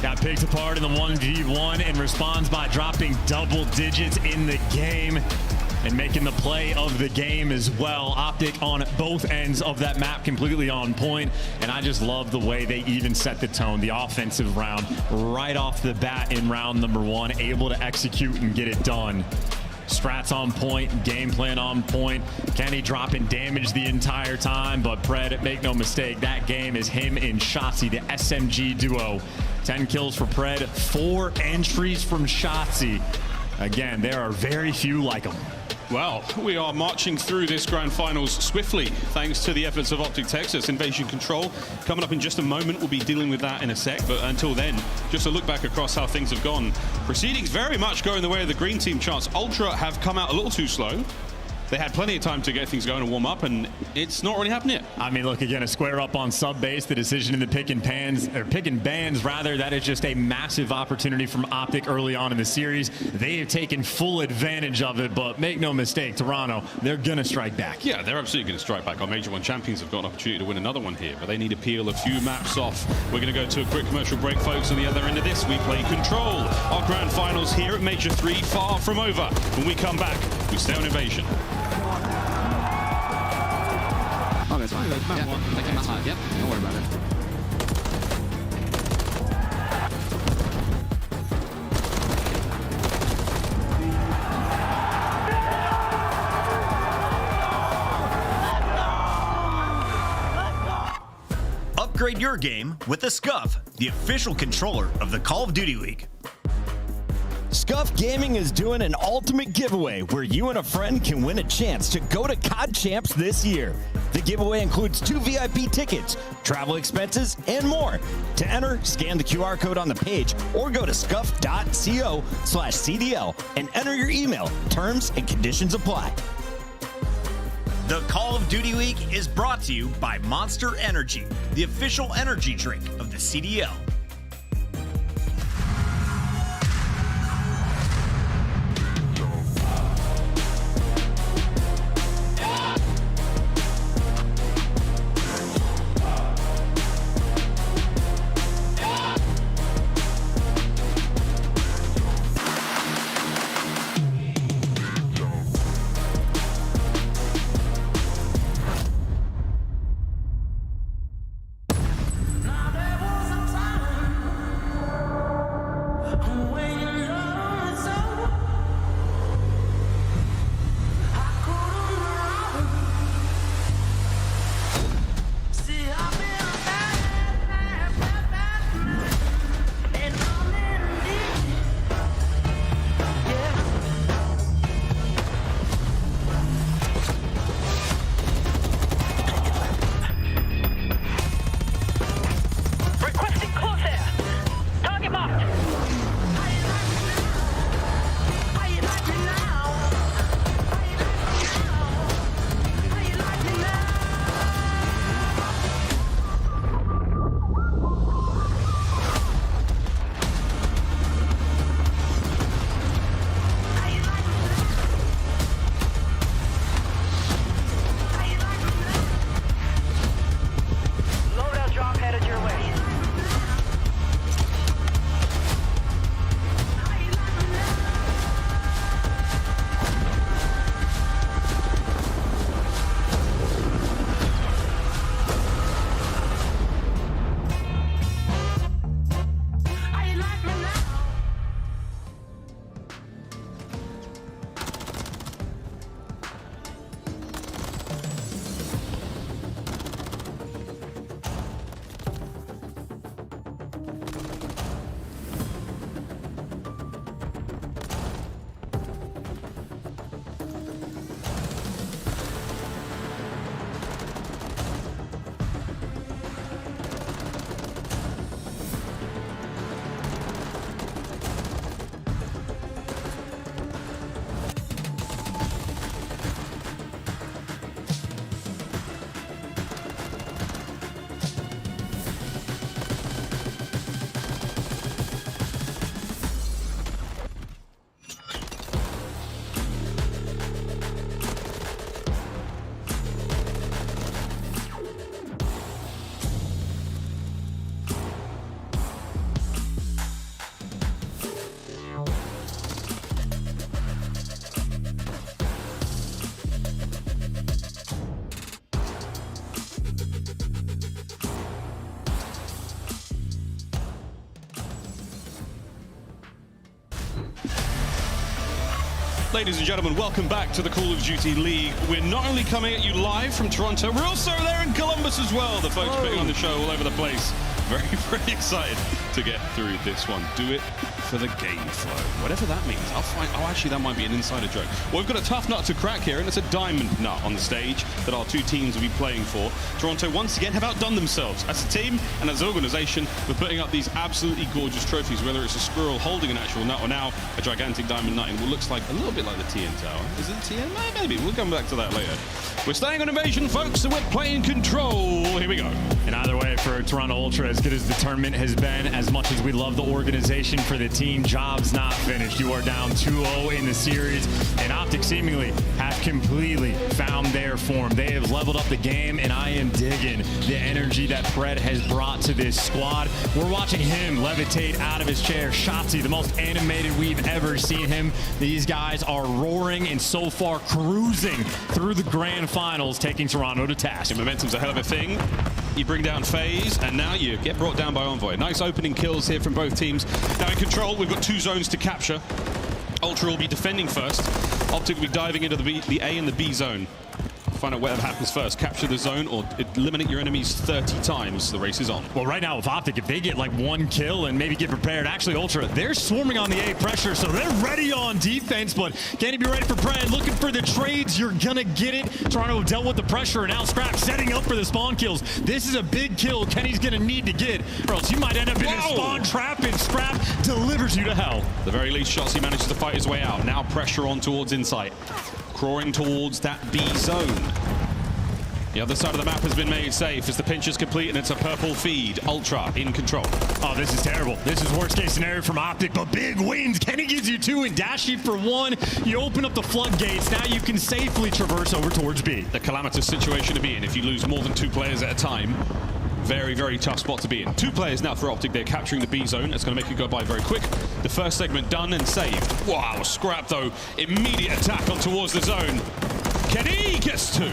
Got picked apart in the 1v1 and responds by dropping double digits in the game and making the play of the game as well. OpTic on both ends of that map completely on point, and I just love the way they even set the tone. The offensive round right off the bat in round number 1, able to execute and get it done. Strats on point, game plan on point. Kenny dropping damage the entire time, but Pred, make no mistake, that game is him and Shotzi, the SMG duo. 10 kills for Pred, 4 entries from Shotzi. Again, there are very few like him. Well, we are marching through this grand finals swiftly, thanks to the efforts of OpTic Texas. Invasion Control coming up in just a moment. We'll be dealing with that in a sec, but until then, just a look back across how things have gone. Proceedings very much going the way of the green team. Chance Ultra have come out a little too slow. They had plenty of time to get things going and warm up, and it's not really happening yet. I mean, look, again, a square up on sub base. The decision in the pick and bans, rather, that is just a massive opportunity from OpTic early on in the series. They have taken full advantage of it, but make no mistake, Toronto, they're going to strike back. Yeah, they're absolutely going to strike back. Our Major 1 champions have got an opportunity to win another one here, but they need to peel a few maps off. We're going to go to a quick commercial break, folks. On the other end of this, we play Control. Our grand finals here at Major 3, far from over. When we come back, we stay on Invasion. Oh, it's fine. Yeah, they came out hot. Yep, don't worry about it. Upgrade your game with the Scuff, the official controller of the Call of Duty League. Scuff Gaming is doing an ultimate giveaway where you and a friend can win a chance to go to COD Champs this year. The giveaway includes 2 VIP tickets, travel expenses, and more. To enter, scan the QR code on the page or go to scuff.co/CDL and enter your email. Terms and conditions apply. The Call of Duty League is brought to you by Monster Energy, the official energy drink of the CDL. Ladies and gentlemen, welcome back to the Call of Duty League. We're not only coming at you live from Toronto, we're also there in Columbus as well. The folks putting on the show all over the place. Very, very excited to get through this one. Do it for the game flow. Whatever that means. I'll find. Oh, actually, that might be an insider joke. Well, we've got a tough nut to crack here, and it's a diamond nut on the stage that our two teams will be playing for. Toronto, once again, have outdone themselves as a team and as an organization with putting up these absolutely gorgeous trophies, whether it's a squirrel holding an actual nut or now a gigantic diamond nut in what looks like a little bit like the TN Tower. Is it the TN? Maybe. We'll come back to that later. We're staying on Invasion, folks, so we're playing Control. Here we go. And either way, for Toronto Ultra, as good as the tournament has been, as much as we love the organization for the team, job's not finished. You are down 2-0 in the series, and OpTic seemingly have completely found their form. They have leveled up the game, and I am digging the energy that Pred has brought to this squad. We're watching him levitate out of his chair. Shotzi, the most animated we've ever seen him. These guys are roaring and so far cruising through the grand finals, taking Toronto to task. And momentum's a hell of a thing. You bring down FaZe, and now you get brought down by Envoy. Nice opening kills here from both teams. Now in Control, we've got two zones to capture. Ultra will be defending first. OpTic will be diving into the A and the B zone. Find out whatever happens first. Capture the zone or eliminate your enemies 30 times. The race is on. Well, right now with OpTic, if they get like one kill and maybe get prepared, actually Ultra, they're swarming on the A pressure, so they're ready on defense, but can he be ready for Pred? Looking for the trades, you're gonna get it. Toronto dealt with the pressure, and now Scrap setting up for the spawn kills. This is a big kill Kenny's gonna need to get, or else you might end up in a spawn trap, and Scrap delivers you to hell. At the very least, Shotzi manages to fight his way out. Now pressure on towards Insight. Crawling towards that B zone. The other side of the map has been made safe as the pinch is complete and it's a purple feed. Ultra in Control. Oh, this is terrible. This is worst case scenario from OpTic, but big wins. Kenny gives you 2 and Dashi for 1. You open up the floodgates. Now you can safely traverse over towards B. The calamitous situation to be in if you lose more than 2 players at a time. Very, very tough spot to be in. 2 players now for OpTic. They're capturing the B zone. It's going to make it go by very quick. The first segment done and saved. Wow, Scrap though. Immediate attack on towards the zone. Kenny gets 2.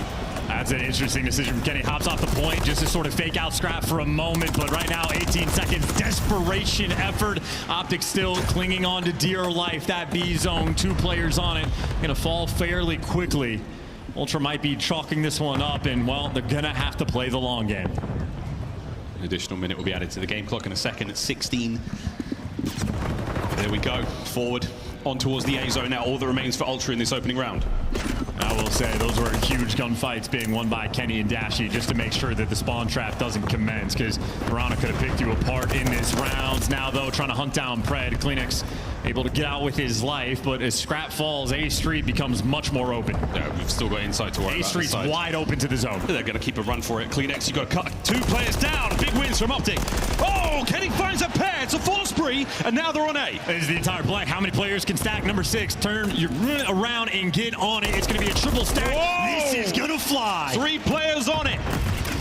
That's an interesting decision from Kenny. Hops off the point just to sort of fake out Scrap for a moment, but right now 18 seconds, desperation effort. OpTic still clinging on to dear life. That B zone, 2 players on it, gonna fall fairly quickly. Ultra might be chalking this one up, and well, they're gonna have to play the long game. An additional minute will be added to the game clock in a second at 16. There we go, forward on towards the A zone now. All that remains for Ultra in this opening round. I will say those were huge gunfights being won by Kenny and Dashi just to make sure that the spawn trap doesn't commence, because Toronto could have picked you apart in this round. Now though, trying to hunt down Pred. Kleenex able to get out with his life, but as Scrap falls, A Street becomes much more open. Yeah, we've still got Insight to worry A about. Street's wide open to the zone. They're going to keep a run for it. Kleenex, you've got to cut 2 players down. Big wins from OpTic. Oh, Kenny finds a pair. It's a full spree, and now they're on A. This is the entire black. How many players can stack number 6? Turn your around and get on it. It's going to be a triple stack. Whoa! This is going to fly. 3 players on it.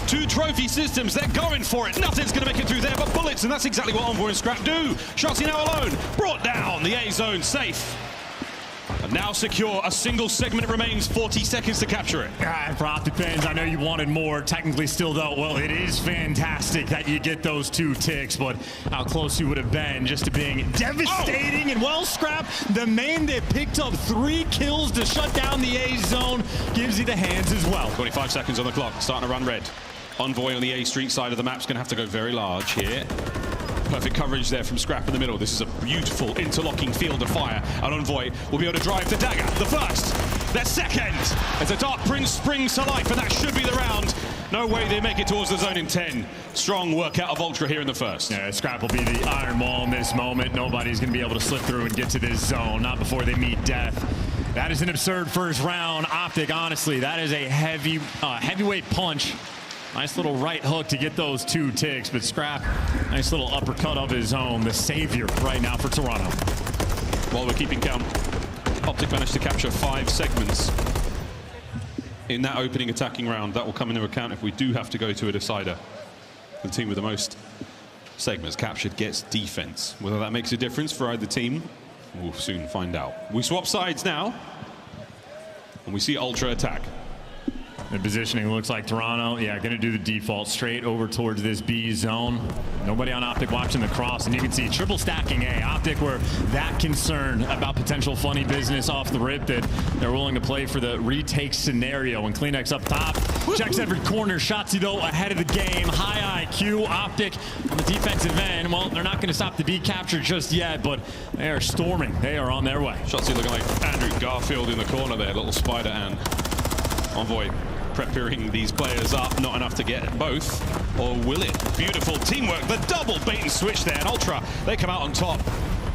2 trophy systems, they're going for it. Nothing's going to make it through there but bullets, and that's exactly what Envoy and Scrap do. Shotzi now alone, brought down. The A zone safe. And now secure. A single segment remains, 40 seconds to capture it. For OpTic fans, I know you wanted more. Technically still though, well, it is fantastic that you get those 2 ticks, but how close you would have been just to being devastating. And well, Scrap, the man that picked up 3 kills to shut down the A zone, gives you the hands as well. 25 seconds on the clock, starting to run red. Envoy on the A Street side of the map's going to have to go very large here. Perfect coverage there from Scrap in the middle. This is a beautiful interlocking field of fire. And Envoy will be able to drive the dagger. The first, the second. As the Dark Prince springs to life, and that should be the round. No way they make it towards the zone in 10. Strong work out of Ultra here in the first. Yeah, Scrap will be the iron wall in this moment. Nobody's going to be able to slip through and get to this zone, not before they meet death. That is an absurd first round. OpTic, honestly, that is a heavyweight punch. Nice little right hook to get those 2 ticks, but Scrap, nice little uppercut of his own. The savior right now for Toronto. While we're keeping count, OpTic managed to capture 5 segments in that opening attacking round. That will come into account if we do have to go to a decider. The team with the most segments captured gets defense. Whether that makes a difference for either team, we'll soon find out. We swap sides now, and we see Ultra attack. The positioning looks like Toronto, yeah, going to do the default straight over towards this B zone. Nobody on OpTic watching the cross, and you can see triple stacking A. OpTic were that concerned about potential funny business off the rip that they're willing to play for the retake scenario. And CleanX up top, checks every corner. Shotzzy, though, ahead of the game. High IQ. OpTic on the defensive end. Well, they're not going to stop the B capture just yet, but they are storming. They are on their way. Shotzzy looking like Andrew Garfield in the corner there, little spider and Envoy preparing these players up, not enough to get both, or will it? Beautiful teamwork, the double bait and switch there, and Ultra, they come out on top.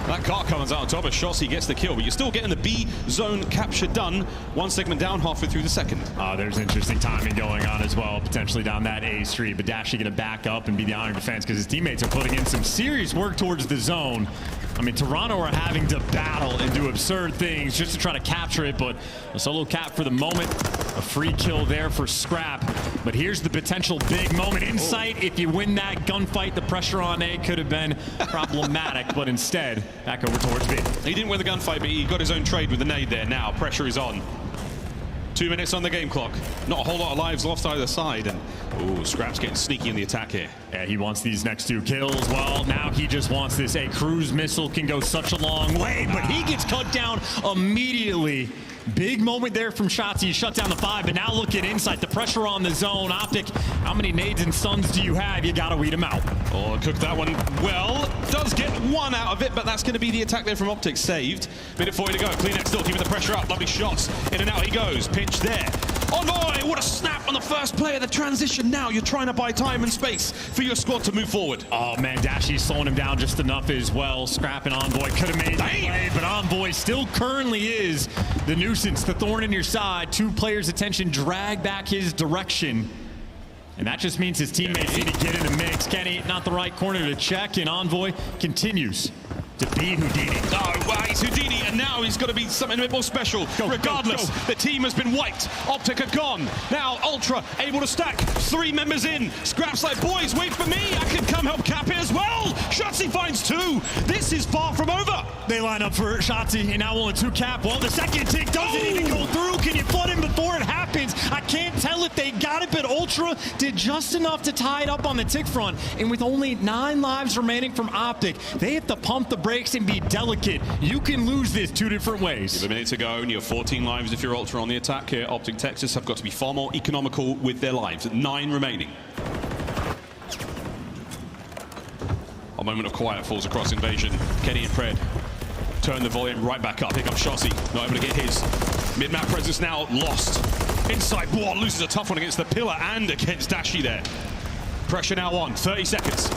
That car comes out on top as Shotzzy gets the kill, but you're still getting the B zone capture done. One segment down, halfway through the second. There's interesting timing going on as well, potentially down that A street, but Dashy going to back up and be the iron defense because his teammates are putting in some serious work towards the zone. I mean, Toronto are having to battle and do absurd things just to try to capture it, but a solo cap for the moment. A free kill there for Scrap. But here's the potential big moment. Insight, if you win that gunfight, the pressure on A could have been problematic, but instead, back over towards B. He didn't win the gunfight, but he got his own trade with the nade there. Now, pressure is on. 2 minutes on the game clock. Not a whole lot of lives lost either side. And, ooh, Scrap's getting sneaky in the attack here. Yeah, he wants these next 2 kills. Well, now he just wants this. A cruise missile can go such a long way, but he gets cut down immediately. Big moment there from Shotzzy. He shut down the 5, but now look at Insight. The pressure on the zone. OpTic, how many nades and stuns do you have? You got to weed them out. Oh, cooked that one well. Does get 1 out of it, but that's going to be the attack there from OpTic. Saved. Minute 40 to go. CleanX still keeping the pressure up. Lovely shots. In and out he goes. Pinch there. Oh no, what a snap on the first player. The transition now. You're trying to buy time and space for your squad to move forward. Oh man, Dashy's slowing him down just enough as well. Scrap and Envoy could have made the play, but Envoy still currently is the nuisance, the thorn in your side. 2 players' attention drag back his direction. And that just means his teammates need to get in the mix. Kenny, not the right corner to check, and Envoy continues to be Houdini. Oh, wow, he's Houdini, and now he's got to be something a bit more special. Regardless, the team has been wiped. OpTic are gone. Now Ultra able to stack 3 members in. Scrap's like, boys, wait for me. I can come help cap it as well. Shotzzy finds 2. This is far from over. They line up for Shotzzy, and now only 2 cap. Well, the second tick doesn't even go through. Can you flood him before it happens? I can't tell if they got it, but Ultra did just enough to tie it up on the tick front. And with only 9 lives remaining from OpTic, they have to pump the brakes and be delicate. You can lose this 2 different ways. Give a minute to go, and you have 14 lives if you're Ultra on the attack here. OpTic Texas have got to be far more economical with their lives. 9 remaining. A moment of quiet falls across Invasion. Kenny and Pred turn the volume right back up. Here comes Shotzzy, not able to get his. Mid-map presence now lost. Inside, whoa, loses a tough one against the pillar and against Dashy there. Pressure now on, 30 seconds.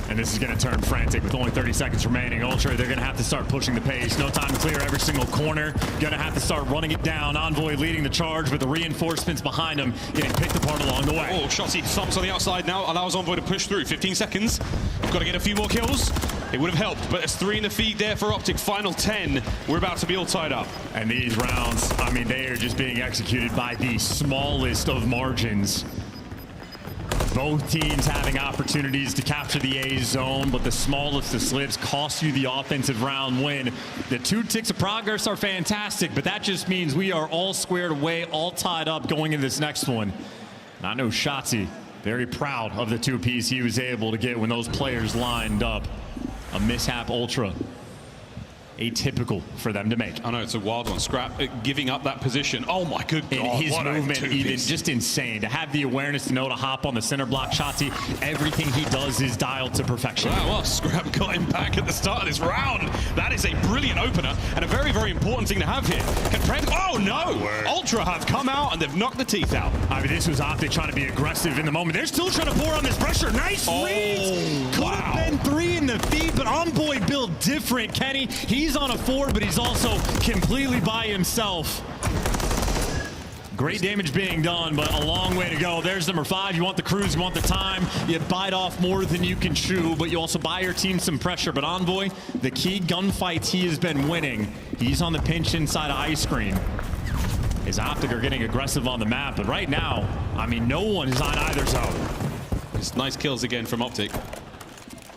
And this is going to turn frantic with only 30 seconds remaining. Ultra, they're going to have to start pushing the pace. No time to clear every single corner. Going to have to start running it down. Envoy leading the charge with the reinforcements behind him, getting picked apart along the way. Oh, Shotzzy stomps on the outside now, allows Envoy to push through. 15 seconds. Got to get a few more kills. It would have helped, but it's 3 in the feed there for OpTic. Final 10. We're about to be all tied up. And these rounds, I mean, they are just being executed by the smallest of margins. Both teams having opportunities to capture the A zone, but the smallest of slips cost you the offensive round win. The 2 ticks of progress are fantastic, but that just means we are all squared away, all tied up going into this next one. And I know Shotzzy, very proud of the 2-piece he was able to get when those players lined up. A mishap Ultra. Atypical for them to make. I know, it's a wild one. Scrap giving up that position. Oh my good God. And his movement even just insane. To have the awareness to know to hop on the center block. Shotzzy, everything he does is dialed to perfection. Wow, well, Scrap got him back at the start of this round. That is a brilliant opener and a very, very important thing to have here. Can Pred, oh no! Ultra have come out and they've knocked the teeth out. I mean, this was OpTic trying to be aggressive in the moment. They're still trying to pour on this pressure. Nice reads! Could have been 3 in the feed, but Envoy built different, Kenny. He's on a 4, but he's also completely by himself. Great damage being done, but a long way to go. There's number 5. You want the cruise, you want the time. You bite off more than you can chew, but you also buy your team some pressure. But Envoy, the key gunfights he has been winning, he's on the pinch inside of Ice Cream. His OpTic are getting aggressive on the map, but right now, I mean, no one is on either zone. It's nice kills again from OpTic.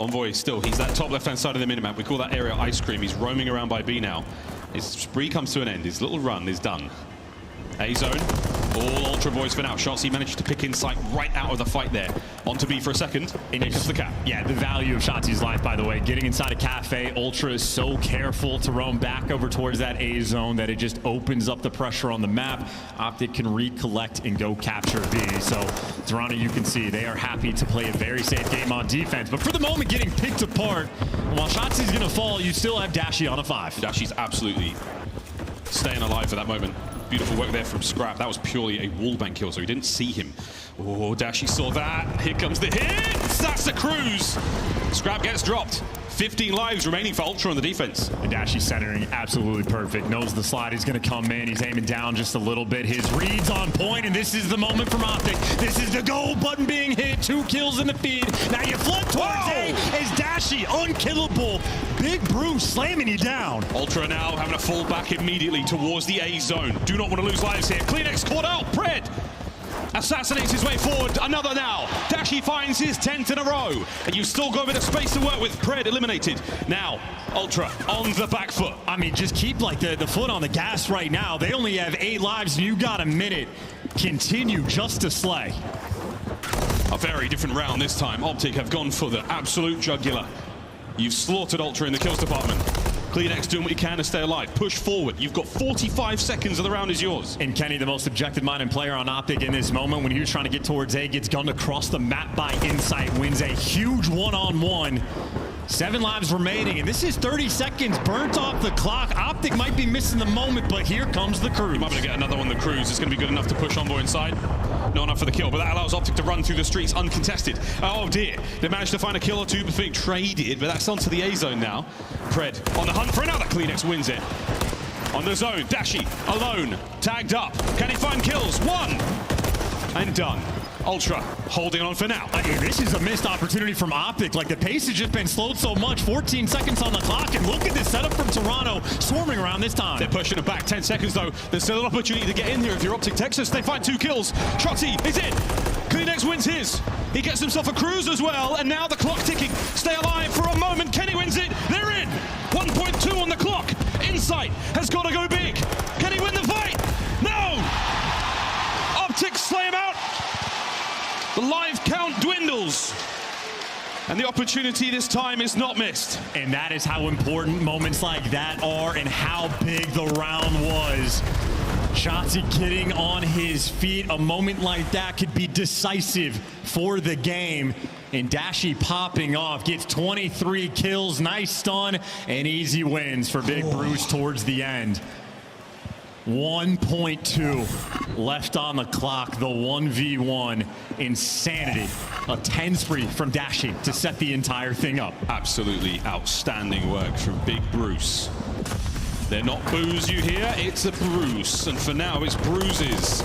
Envoy still, he's that top left-hand side of the minimap. We call that area Ice Cream. He's roaming around by B now. His spree comes to an end. His little run is done. A zone. All Ultra boys for now. Shotzzy managed to pick Insight right out of the fight there. On to B for a second. And here comes the cap. Yeah, the value of Shotzi's life, by the way. Getting inside a cafe, Ultra is so careful to roam back over towards that A zone that it just opens up the pressure on the map. OpTic can recollect and go capture B. So, Toronto, you can see they are happy to play a very safe game on defense. But for the moment, getting picked apart. While Shotzi's going to fall, you still have Dashy on a 5. Dashy's absolutely staying alive for that moment. Beautiful work there from Scrap. That was purely a wallbang kill, so he didn't see him. Oh, Dashy saw that. Here comes the hits. That's a cruise. Scrap gets dropped. 15 lives remaining for Ultra on the defense. And Dashy centering absolutely perfect. Knows the slide is going to come in. He's aiming down just a little bit. His read's on point, and this is the moment from OpTic. This is the goal button being hit. 2 kills in the feed. Now you flood towards A as Dashy, unkillable. Big Bruce slamming you down. Ultra now having to fall back immediately towards the A zone. Do not want to lose lives here. CleanX caught out. Pred assassinates his way forward. Another now. Dashy finds his 10th in a row. And you've still got a bit of space to work with. Pred eliminated. Now, Ultra on the back foot. I mean, just keep like the foot on the gas right now. They only have 8 lives and you got a minute. Continue just to slay. A very different round this time. OpTic have gone for the absolute jugular. You've slaughtered Ultra in the kills department. CleanX doing what you can to stay alive. Push forward. You've got 45 seconds of the round is yours. And Kenny, the most objective-minded player on OpTic in this moment, when he was trying to get towards A, gets gunned across the map by Insight, wins a huge one-on-one. 7 lives remaining, and this is 30 seconds burnt off the clock. OpTic might be missing the moment, but here comes the cruise. You might be able to get another one, the cruise. It's going to be good enough to push Envoy inside. Not enough for the kill, but that allows OpTic to run through the streets uncontested. Oh dear, they managed to find a kill or two before being traded, but that's onto the A zone now. Pred on the hunt for another. CleanX wins it. On the zone, Dashy alone, tagged up. Can he find kills? 1 and done. Ultra holding on for now. I mean, this is a missed opportunity from OpTic. Like, the pace has just been slowed so much. 14 seconds on the clock, and look at this setup from Toronto, swarming around this time. They're pushing it back. 10 seconds though. There's still an opportunity to get in here if you're OpTic Texas. They find 2 kills. Shotzzy is in. CleanX wins his. He gets himself a cruise as well, and now the clock ticking. Stay alive for a moment. Kenny wins it. They're in. 1.2 on the clock. Insight has got to go big. Can he win the fight? No! OpTic slay him out. The live count dwindles. And the opportunity this time is not missed. And that is how important moments like that are and how big the round was. Shotzzy getting on his feet. A moment like that could be decisive for the game. And Dashy popping off, gets 23 kills, nice stun, and easy wins for Big Bruce towards the end. 1.2 left on the clock, the 1v1. Insanity. A 10 spree from Dashy to set the entire thing up. Absolutely outstanding work from Big Bruce. They're not booze you hear, it's a Bruce. And for now, it's bruises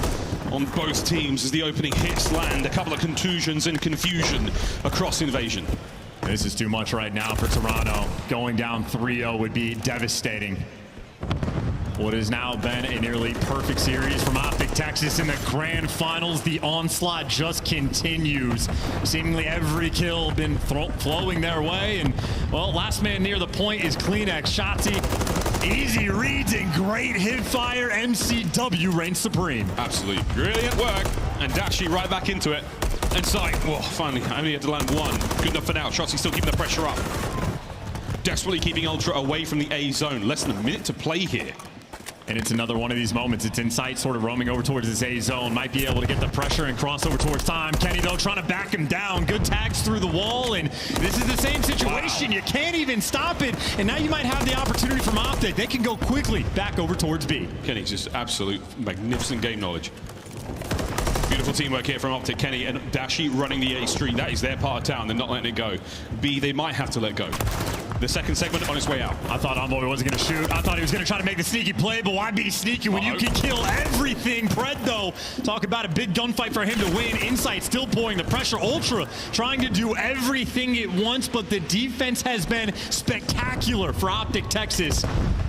on both teams as the opening hits land. A couple of contusions and confusion across Invasion. This is too much right now for Toronto. Going down 3-0 would be devastating. What has now been a nearly perfect series from OpTic Texas in the grand finals. The onslaught just continues. Seemingly every kill been flowing their way. And, well, last man near the point is CleanX. Shotzzy, easy reads and great hip fire. MCW reigns supreme. Absolutely brilliant work. And Dashy right back into it. Inside. Whoa, finally, I only had to land 1. Good enough for now. Shotzzy still keeping the pressure up. Desperately keeping Ultra away from the A zone. Less than a minute to play here. And it's another one of these moments. It's Insight sort of roaming over towards this A zone. Might be able to get the pressure and cross over towards time. Kenny, though, trying to back him down. Good tags through the wall. And this is the same situation. Wow. You can't even stop it. And now you might have the opportunity from OpTic. They can go quickly back over towards B. Kenny, just absolute magnificent game knowledge. Beautiful teamwork here from OpTic. Kenny and Dashy running the A street. That is their part of town. They're not letting it go. B, they might have to let go. The second segment on its way out. I thought Envoy wasn't going to shoot. I thought he was going to try to make the sneaky play, but why be sneaky when you can kill everything? Pred, though, talk about a big gunfight for him to win. Insight still pouring the pressure. Ultra trying to do everything at once, but the defense has been spectacular for OpTic Texas.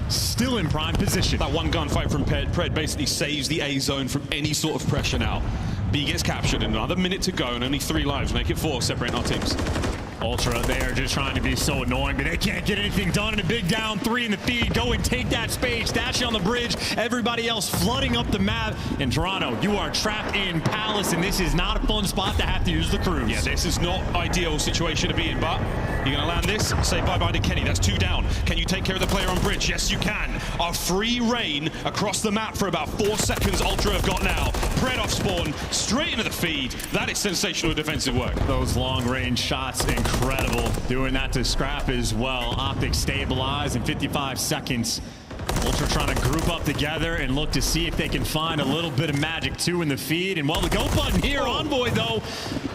Still in prime position. That one gunfight from Pred basically saves the A zone from any sort of pressure now. B gets captured, another minute to go, and only 3 lives, make it 4, separating our teams. Ultra, they are just trying to be so annoying, but they can't get anything done in a big down 3 in the feed. Go and take that space. Dashy on the bridge. Everybody else flooding up the map. In Toronto, you are trapped in Palace, and this is not a fun spot to have to use the cruise. Yeah, this is not ideal situation to be in, but you're going to land this. Say bye-bye to Kenny. That's 2 down. Can you take care of the player on bridge? Yes, you can. A free reign across the map for about 4 seconds. Ultra have got now. Pred off spawn, straight into the feed. That is sensational defensive work. Those long-range shots, incredible. Doing that to Scrap as well. OpTic stabilized in 55 seconds. Ultra trying to group up together and look to see if they can find a little bit of magic too in the feed. And well, the go button here, Envoy though,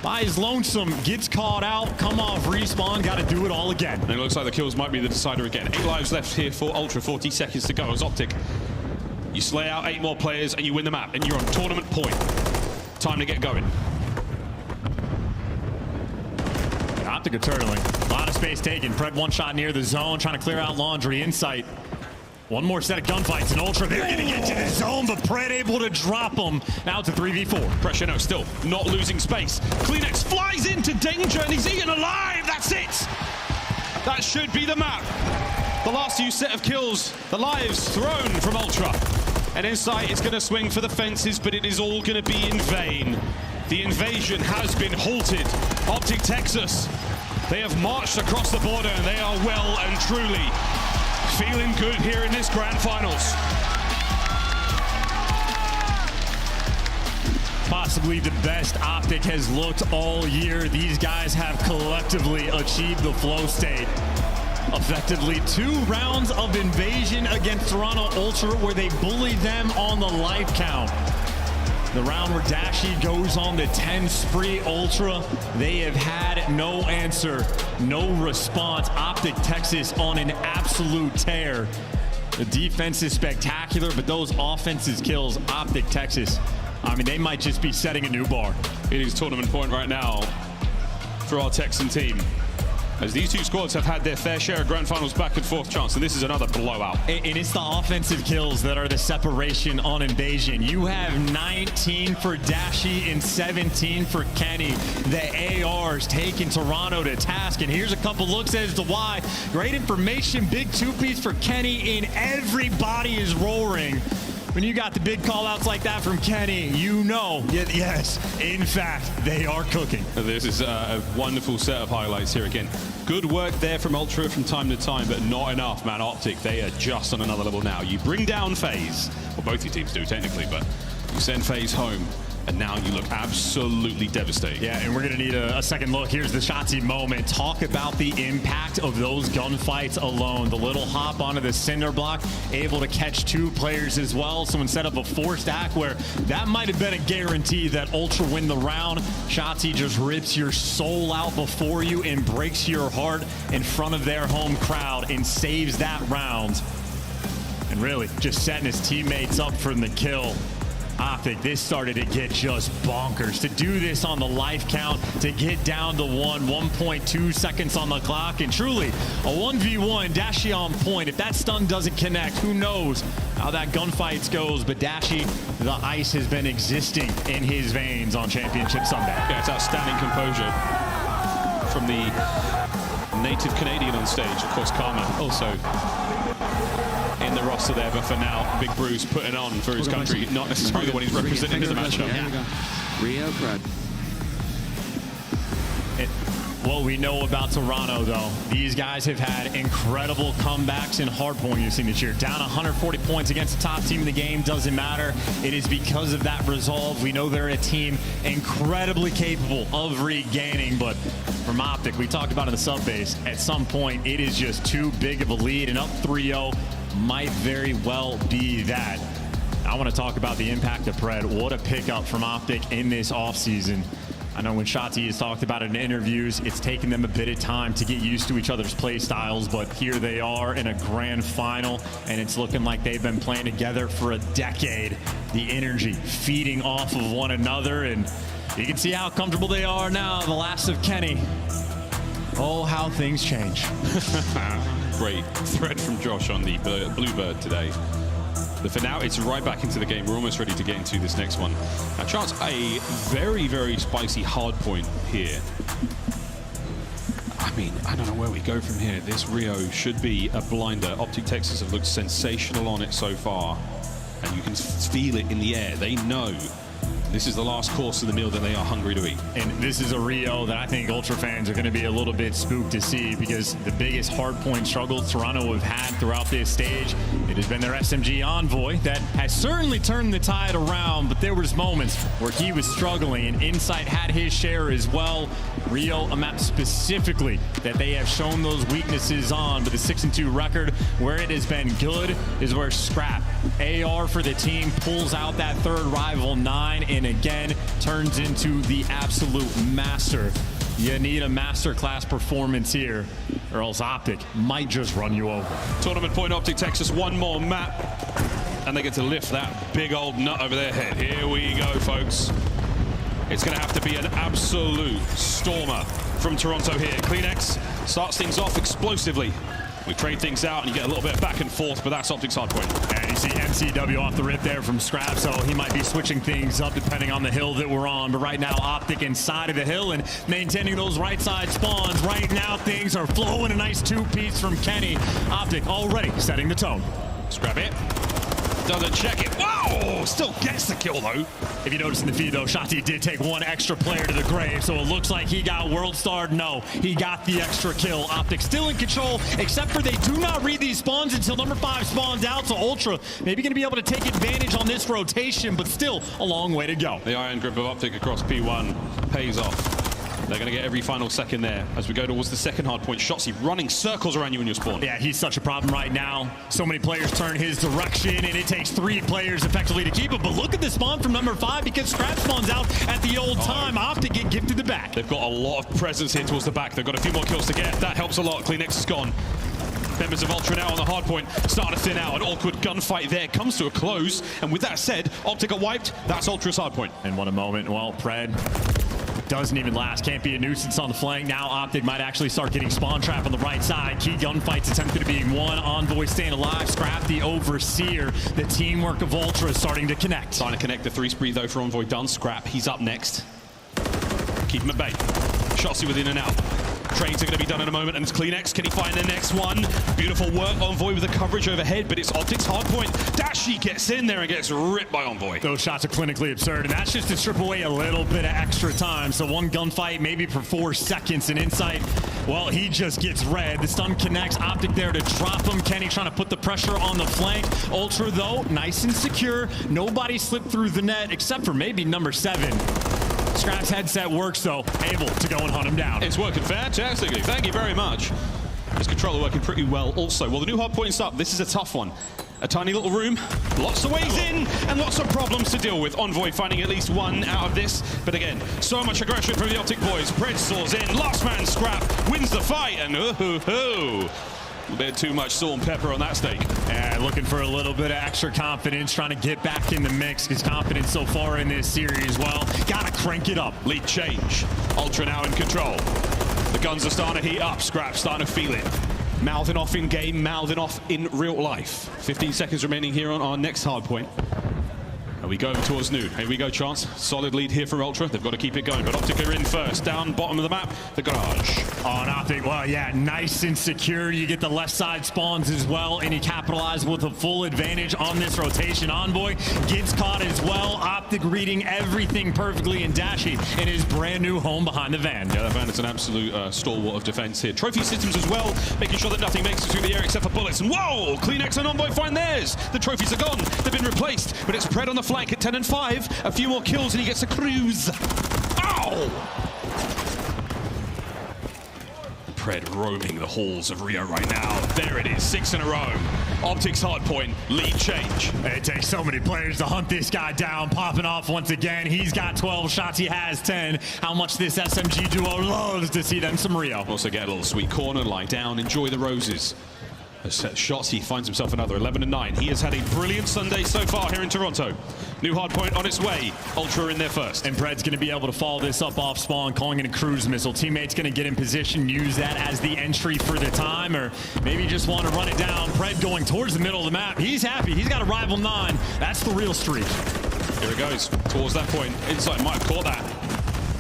by his lonesome, gets caught out, come off respawn, got to do it all again. And it looks like the kills might be the decider again. 8 lives left here for Ultra, 40 seconds to go as OpTic. You slay out 8 more players and you win the map, and you're on tournament point. Time to get going. OpTic are turtling. A lot of space taken. Pred one shot near the zone, trying to clear out Laundry. Insight. One more set of gunfights, and Ultra, they're going to get to the zone, but Pred able to drop them. Now it's a 3v4. Pressure, no, still not losing space. Kleenex flies into danger, and he's eaten alive. That's it. That should be the map. The last few set of kills, the lives thrown from Ultra. And Insight is going to swing for the fences, but it is all going to be in vain. The invasion has been halted. OpTic Texas, they have marched across the border, and they are well and truly feeling good here in this grand finals. Possibly the best OpTic has looked all year. These guys have collectively achieved the flow state. Effectively 2 rounds of invasion against Toronto Ultra where they bullied them on the life count. The round where Dashy goes on the 10 spree Ultra, they have had no answer, no response. OpTic Texas on an absolute tear. The defense is spectacular, but those offensive kills, OpTic Texas, I mean, they might just be setting a new bar. It is tournament point right now for our Texan team, as these 2 squads have had their fair share of grand finals back and forth chance, and this is another blowout. And it's the offensive kills that are the separation on invasion. You have 19 for Dashy and 17 for Kenny. The ARs taking Toronto to task, and here's a couple looks as to why. Great information, big 2-piece for Kenny, and everybody is roaring. When you got the big call-outs like that from Kenny, you know, yes, in fact, they are cooking. This is a wonderful set of highlights here again. Good work there from Ultra from time to time, but not enough, man. OpTic, they are just on another level now. You bring down FaZe, well, both your teams do technically, but you send FaZe home, and now you look absolutely devastated. Yeah, and we're going to need a second look. Here's the Shotzzy moment. Talk about the impact of those gunfights alone. The little hop onto the cinder block, able to catch 2 players as well. So instead of a 4-stack where that might have been a guarantee that Ultra win the round, Shotzzy just rips your soul out before you and breaks your heart in front of their home crowd and saves that round. And really, just setting his teammates up for the kill. OpTic, this started to get just bonkers. To do this on the life count, to get down to 1.2 seconds on the clock, and truly a 1v1, Dashy on point. If that stun doesn't connect, who knows how that gunfight goes, but Dashy, the ice has been existing in his veins on Championship Sunday. Yeah, it's outstanding composure from the native Canadian on stage. Of course, Karma also in the roster there, but for now, Big Bruce putting on for his country, not necessarily the one he's representing in the matchup. Rio Pred. What we know about Toronto, though, these guys have had incredible comebacks in hardpoint you've seen this year. Down 140 points against the top team in the game, doesn't matter. It is because of that resolve. We know they're a team incredibly capable of regaining, but from OpTic, we talked about in the sub base, at some point, it is just too big of a lead, and up 3-0 might very well be that. I want to talk about the impact of Pred. What a pickup from OpTic in this offseason. I know when Shotzzy has talked about it in interviews, it's taken them a bit of time to get used to each other's play styles, but here they are in a grand final, and it's looking like they've been playing together for a decade. The energy feeding off of one another, and you can see how comfortable they are now. The last of Kenny. Oh, how things change. Great thread from Josh on the Bluebird today. But for now, it's right back into the game. We're almost ready to get into this next one. Now, Chance, a very, very spicy hard point here. mean, I don't know where we go from here. This Rio should be a blinder. OpTic Texas have looked sensational on it so far, and you can feel it in the air. They know this is the last course of the meal that they are hungry to eat. And this is a Rio that I think Ultra fans are going to be a little bit spooked to see, because the biggest hardpoint struggle Toronto have had throughout this stage, it has been their SMG Envoy that has certainly turned the tide around, but there was moments where he was struggling, and Insight had his share as well. Rio, a map specifically that they have shown those weaknesses on, but the 6-2 record, where it has been good is where Scrap, AR for the team, pulls out that third rival 9 and again turns into the absolute master. You need a masterclass performance here, or else OpTic might just run you over. Tournament point, OpTic Texas, one more map, and they get to lift that big old nut over their head. Here we go, folks. It's going to have to be an absolute stormer from Toronto here. CleanX starts things off explosively. We trade things out and you get a little bit back and forth, but that's OpTic's hard point. And you see MCW off the rip there from Scrap, so he might be switching things up depending on the hill that we're on. But right now, OpTic inside of the hill and maintaining those right side spawns. Right now, things are flowing. A nice two-piece from Kenny. OpTic already setting the tone. Scrap it. Doesn't check it. Wow! Still gets the kill, though. If you notice in the feed, though, Shotzi did take one extra player to the grave, so it looks like he got world starred. No, he got the extra kill. OpTic still in control, except for they do not read these spawns until number 5 spawns out, so Ultra maybe going to be able to take advantage on this rotation, but still a long way to go. The iron grip of OpTic across P1 pays off. They're going to get every final second there as we go towards the second hard point. Shotzi running circles around you in your spawn. Yeah, he's such a problem right now. So many players turn his direction, and it takes 3 players effectively to keep him. But look at the spawn from number 5, because Scrap spawns out at the old time. OpTic get gifted the back. They've got a lot of presence here towards the back. They've got a few more kills to get. That helps a lot. CleanX is gone. Members of Ultra now on the hard point, starting to thin out. An awkward gunfight there comes to a close. And with that said, OpTic are wiped. That's Ultra's hard point. And what a moment. Well, Pred doesn't even last. Can't be a nuisance on the flank. Now OpTic might actually start getting spawn trap on the right side. Key gunfights attempted to be won. Envoy staying alive. Scrap the overseer. The teamwork of Ultra is starting to connect. Starting to connect. The 3 spree though for Envoy done. Scrap, he's up next. Keep him at bay. Shotzi with in and out. Trades are going to be done in a moment, and it's CleanX. Can he find the next one? Beautiful work, Envoy with the coverage overhead, but it's OpTic's hard point. Dashi gets in there and gets ripped by Envoy. Those shots are clinically absurd, and that's just to strip away a little bit of extra time. So one gunfight, maybe for 4 seconds, and Insight, well, he just gets red. The stun connects. OpTic there to drop him. Kenny trying to put the pressure on the flank. Ultra, though, nice and secure. Nobody slipped through the net, except for maybe number 7. Scrap's headset works, though, able to go and hunt him down. It's working fantastically. Thank you very much. His controller working pretty well also. Well, the new hard point's up. This is a tough one. A tiny little room, lots of ways in, and lots of problems to deal with. Envoy finding at least one out of this. But again, so much aggression from the OpTic boys. Pred soars in, last man Scrap wins the fight, and a bit too much salt and pepper on that steak. Yeah, looking for a little bit of extra confidence, trying to get back in the mix. His confidence so far in this series, well, gotta crank it up. Lead change. Ultra now in control. The guns are starting to heat up. Scrap starting to feel it. Mouthing off in game, mouthing off in real life. 15 seconds remaining here on our next hard point. And we go towards Nude. Here we go, Chance. Solid lead here for Ultra. They've got to keep it going, but OpTic are in first. Down bottom of the map, the garage. On OpTic, well, yeah, nice and secure. You get the left side spawns as well, and he capitalized with a full advantage on this rotation. Envoy gets caught as well. OpTic reading everything perfectly, and Dashi in his brand new home behind the van. Yeah, that van is an absolute stalwart of defense here. Trophy systems as well, making sure that nothing makes it through the air except for bullets. And whoa, CleanX and Envoy find theirs. The trophies are gone. They've been replaced, but it's Pred on the flank at 10 and 5. A few more kills and he gets a cruise. Ow! Pred roaming the halls of Rio right now. There it is, 6 in a row. OpTic's hard point, lead change. It takes so many players to hunt this guy down, popping off once again. He's got 12 shots, he has 10. How much this SMG duo loves to see them some Rio. Also get a little sweet corner, lie down, enjoy the roses. Shots, he finds himself another 11 and 9. He has had a brilliant Sunday so far here in Toronto. New hard point on its way. Ultra in there first. And Pred's going to be able to follow this up off spawn, calling it a cruise missile. Teammates going to get in position, use that as the entry for the time, or maybe just want to run it down. Pred going towards the middle of the map. He's happy. He's got a rival 9. That's the real streak. Here it goes, towards that point. Insight might have caught that.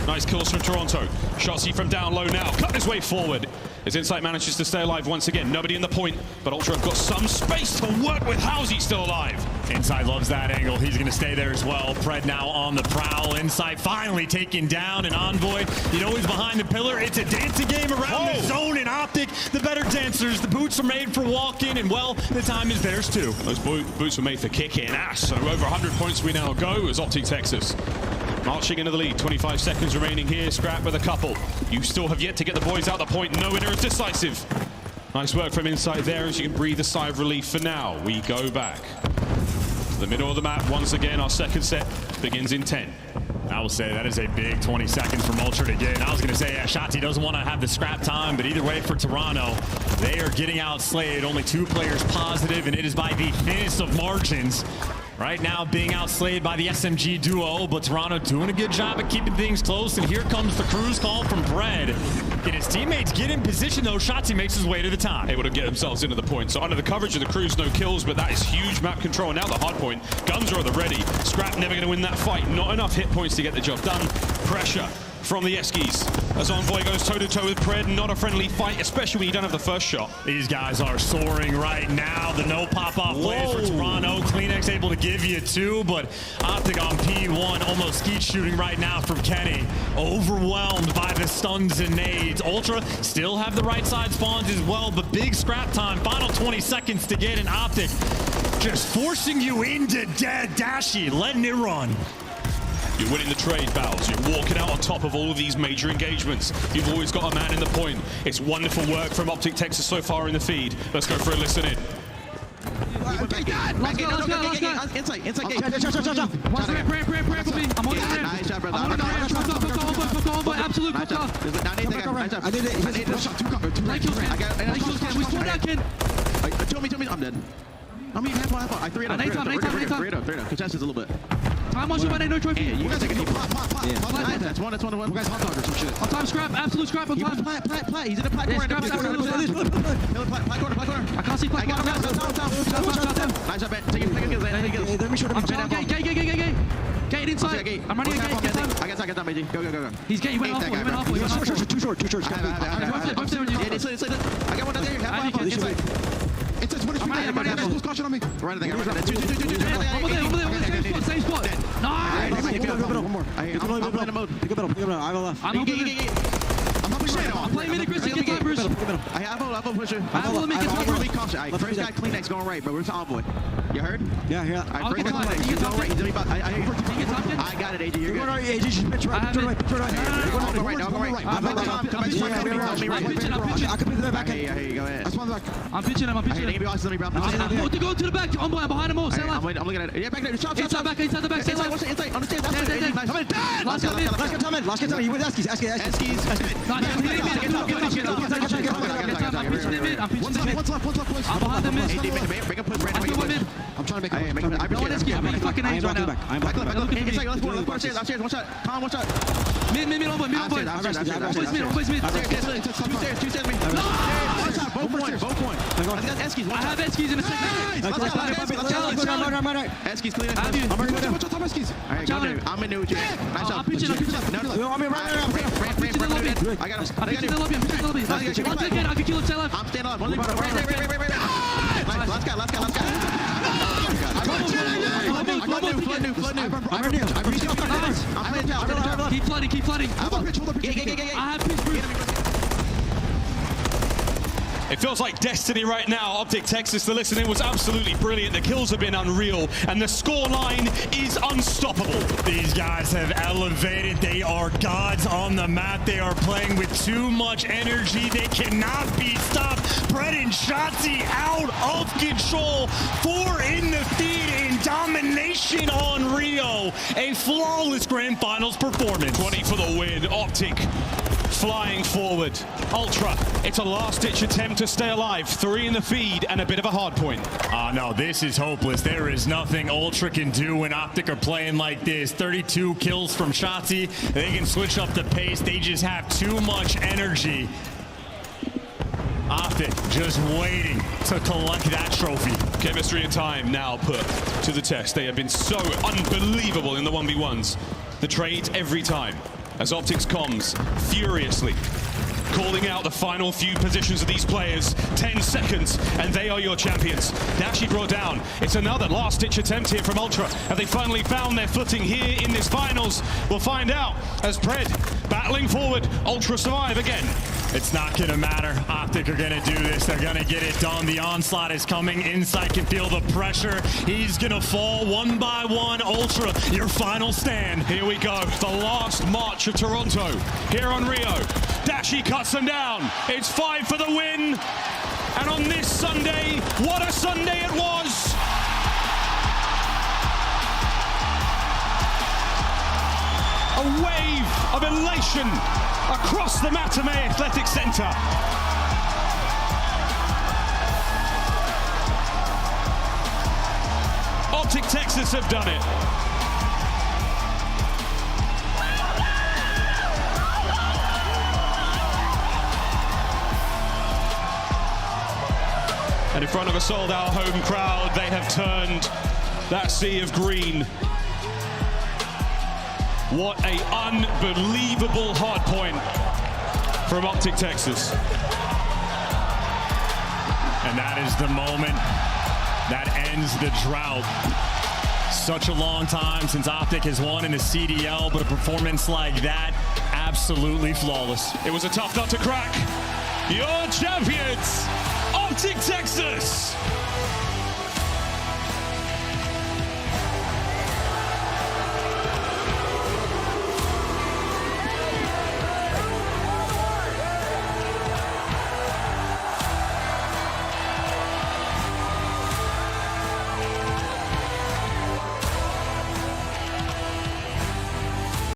Nice kills from Toronto. Shotzi from down low now. Cut his way forward. As Insight manages to stay alive once again. Nobody in the point, but Ultra have got some space to work with. How's he still alive? Insight loves that angle. He's going to stay there as well. Pred now on the prowl. Insight finally taken down. And Envoy, you know he's behind the pillar. It's a dancing game around the zone in OpTic. The better dancers. The boots are made for walking, and well, the time is theirs too. Those boots were made for kicking ass. So over 100 points we now go as OpTic Texas marching into the lead. 25 seconds remaining here. Scrap with a couple. You still have yet to get the boys out the point. No winner is decisive. Nice work from Insight there as you can breathe a sigh of relief for now. We go back to the middle of the map once again. Our second set begins in 10. I will say that is a big 20 seconds from Ultra to get. I was going to say, yeah, Shotzi doesn't want to have the scrap time, but either way for Toronto, they are getting outslayed. Only 2 players positive, and it is by the thinnest of margins. Right now being outslayed by the SMG duo, but Toronto doing a good job at keeping things close, and here comes the cruise call from Pred. Can his teammates get in position though? Shotzi makes his way to the top. Able to get themselves into the point. So under the coverage of the cruise, no kills, but that is huge map control. And now the hard point. Guns are at the ready. Scrap never going to win that fight. Not enough hit points to get the job done. Pressure from the Eskies as Envoy goes toe-to-toe with Pred. Not a friendly fight, especially when you don't have the first shot. These guys are soaring right now. The no pop-off plays for Toronto. Kleenex able to give you 2, but OpTic on P1 almost skeet shooting right now from Kenny. Overwhelmed by the stuns and nades. Ultra still have the right side spawns as well, but big scrap time. Final 20 seconds to get an OpTic. Just forcing you into dead. Dashy letting it run. You're winning the trade battles. You're walking out on top of all of these major engagements. You've always got a man in the point. It's wonderful work from OpTic Texas so far in the feed. Let's go for a listen in. Let's go. Insight gate. Pray for me. I'm on the ramp. Nice job, brother. I'm on the ramp. Go, absolute Nice job. I need to shot 2 cover. 2 kills, Ken. We scored that, Ken. Tell me. I'm dead. I mean, half. I 3 it up. 3 it up. Contest is a little bit. Time watch your no trophy. You guys take a pop. That's one. You guys hot dog or some shit. On time, scrap. Absolute scrap on time. Plat. He's in the plat corner. Plat corner. I can't see plat corner. Nice job, man. Take it. Let me show him. Gate inside. I'm running a gate. I got time, baby. Go. He's gate. He went halfway. Too short. I got one down there. Half. It's one caution on me. Right there. Same spot. Nice. One more. I'm playing the mode. Pick a middle. I have a left. I'm playing mid aggressive. Get time, Bruce. I have a pusher. I have a limit. Get time, caution. First guy Kleenex going right, but we're to Envoy. You heard? Yeah. Alright, first guy Kleenex. He's going right. He's about. I got it, AJ. You're good. AJ, just pitch right. Go right. I can pitch the back. Hey, go ahead. That's one back. I'm pitching him. Let me bro. I'm to go to the back. I'm behind him all. Stay alive. I'm looking at it. Yeah, back there. Shot. Inside the back. Stay alive. Inside. Understand. That's it. Last get time. You with Eskies. One's left, boys. I'm behind the mid. I'm trying to make it. I'm making fucking aims right now. I'm back. One shot. Calm, one shot. Mid on boy. Boys mid. Two stairs. Both one. I got Eskies. I have Eskies in a second. Eskies clear. I have you. Alright, go there. I'm in there with you. Nice job. I'm pitching. I got him. I'm pitching the lobby. I'll take it. I can kill him. Stay alive. I'm staying alive. Right. Last guy. Keep flooding. I have pitch, Bruce. It feels like destiny right now. OpTic Texas, the listening was absolutely brilliant. The kills have been unreal, and the score line is unstoppable. These guys have elevated. They are gods on the map. They are playing with too much energy. They cannot be stopped. Pred and Shotzi out of control. 4 in the feed in domination on Rio. A flawless grand finals performance. 20 for the win. OpTic flying forward. Ultra, it's a last-ditch attempt to stay alive. 3 in the feed and a bit of a hard point. No, this is hopeless. There is nothing Ultra can do when OpTic are playing like this. 32 kills from Shotzi. They can switch up the pace. They just have too much energy. OpTic just waiting to collect that trophy. Chemistry and time now put to the test. They have been so unbelievable in the 1v1s. The trades every time. as OpTic's comms furiously calling out the final few positions of these players. 10 seconds, and they are your champions. Dashi brought down. It's another last-ditch attempt here from Ultra. Have they finally found their footing here in this finals? We'll find out as Pred battling forward. Ultra survive again. It's not going to matter. OpTic are going to do this. They're going to get it done. The onslaught is coming. Insight can feel the pressure. He's going to fall one by one. Ultra, your final stand. Here we go. The last march of Toronto here on Rio. Dashi cuts them down. It's 5 for the win. And on this Sunday, what a Sunday it was. A wave of elation across the Matamei Athletic Center. OpTic Texas have done it. And in front of a sold-out home crowd, they have turned that sea of green. What a unbelievable hard point from OpTic Texas. And that is the moment that ends the drought. Such a long time since OpTic has won in the CDL, but a performance like that, absolutely flawless. It was a tough nut to crack. Your champions, OpTic Texas.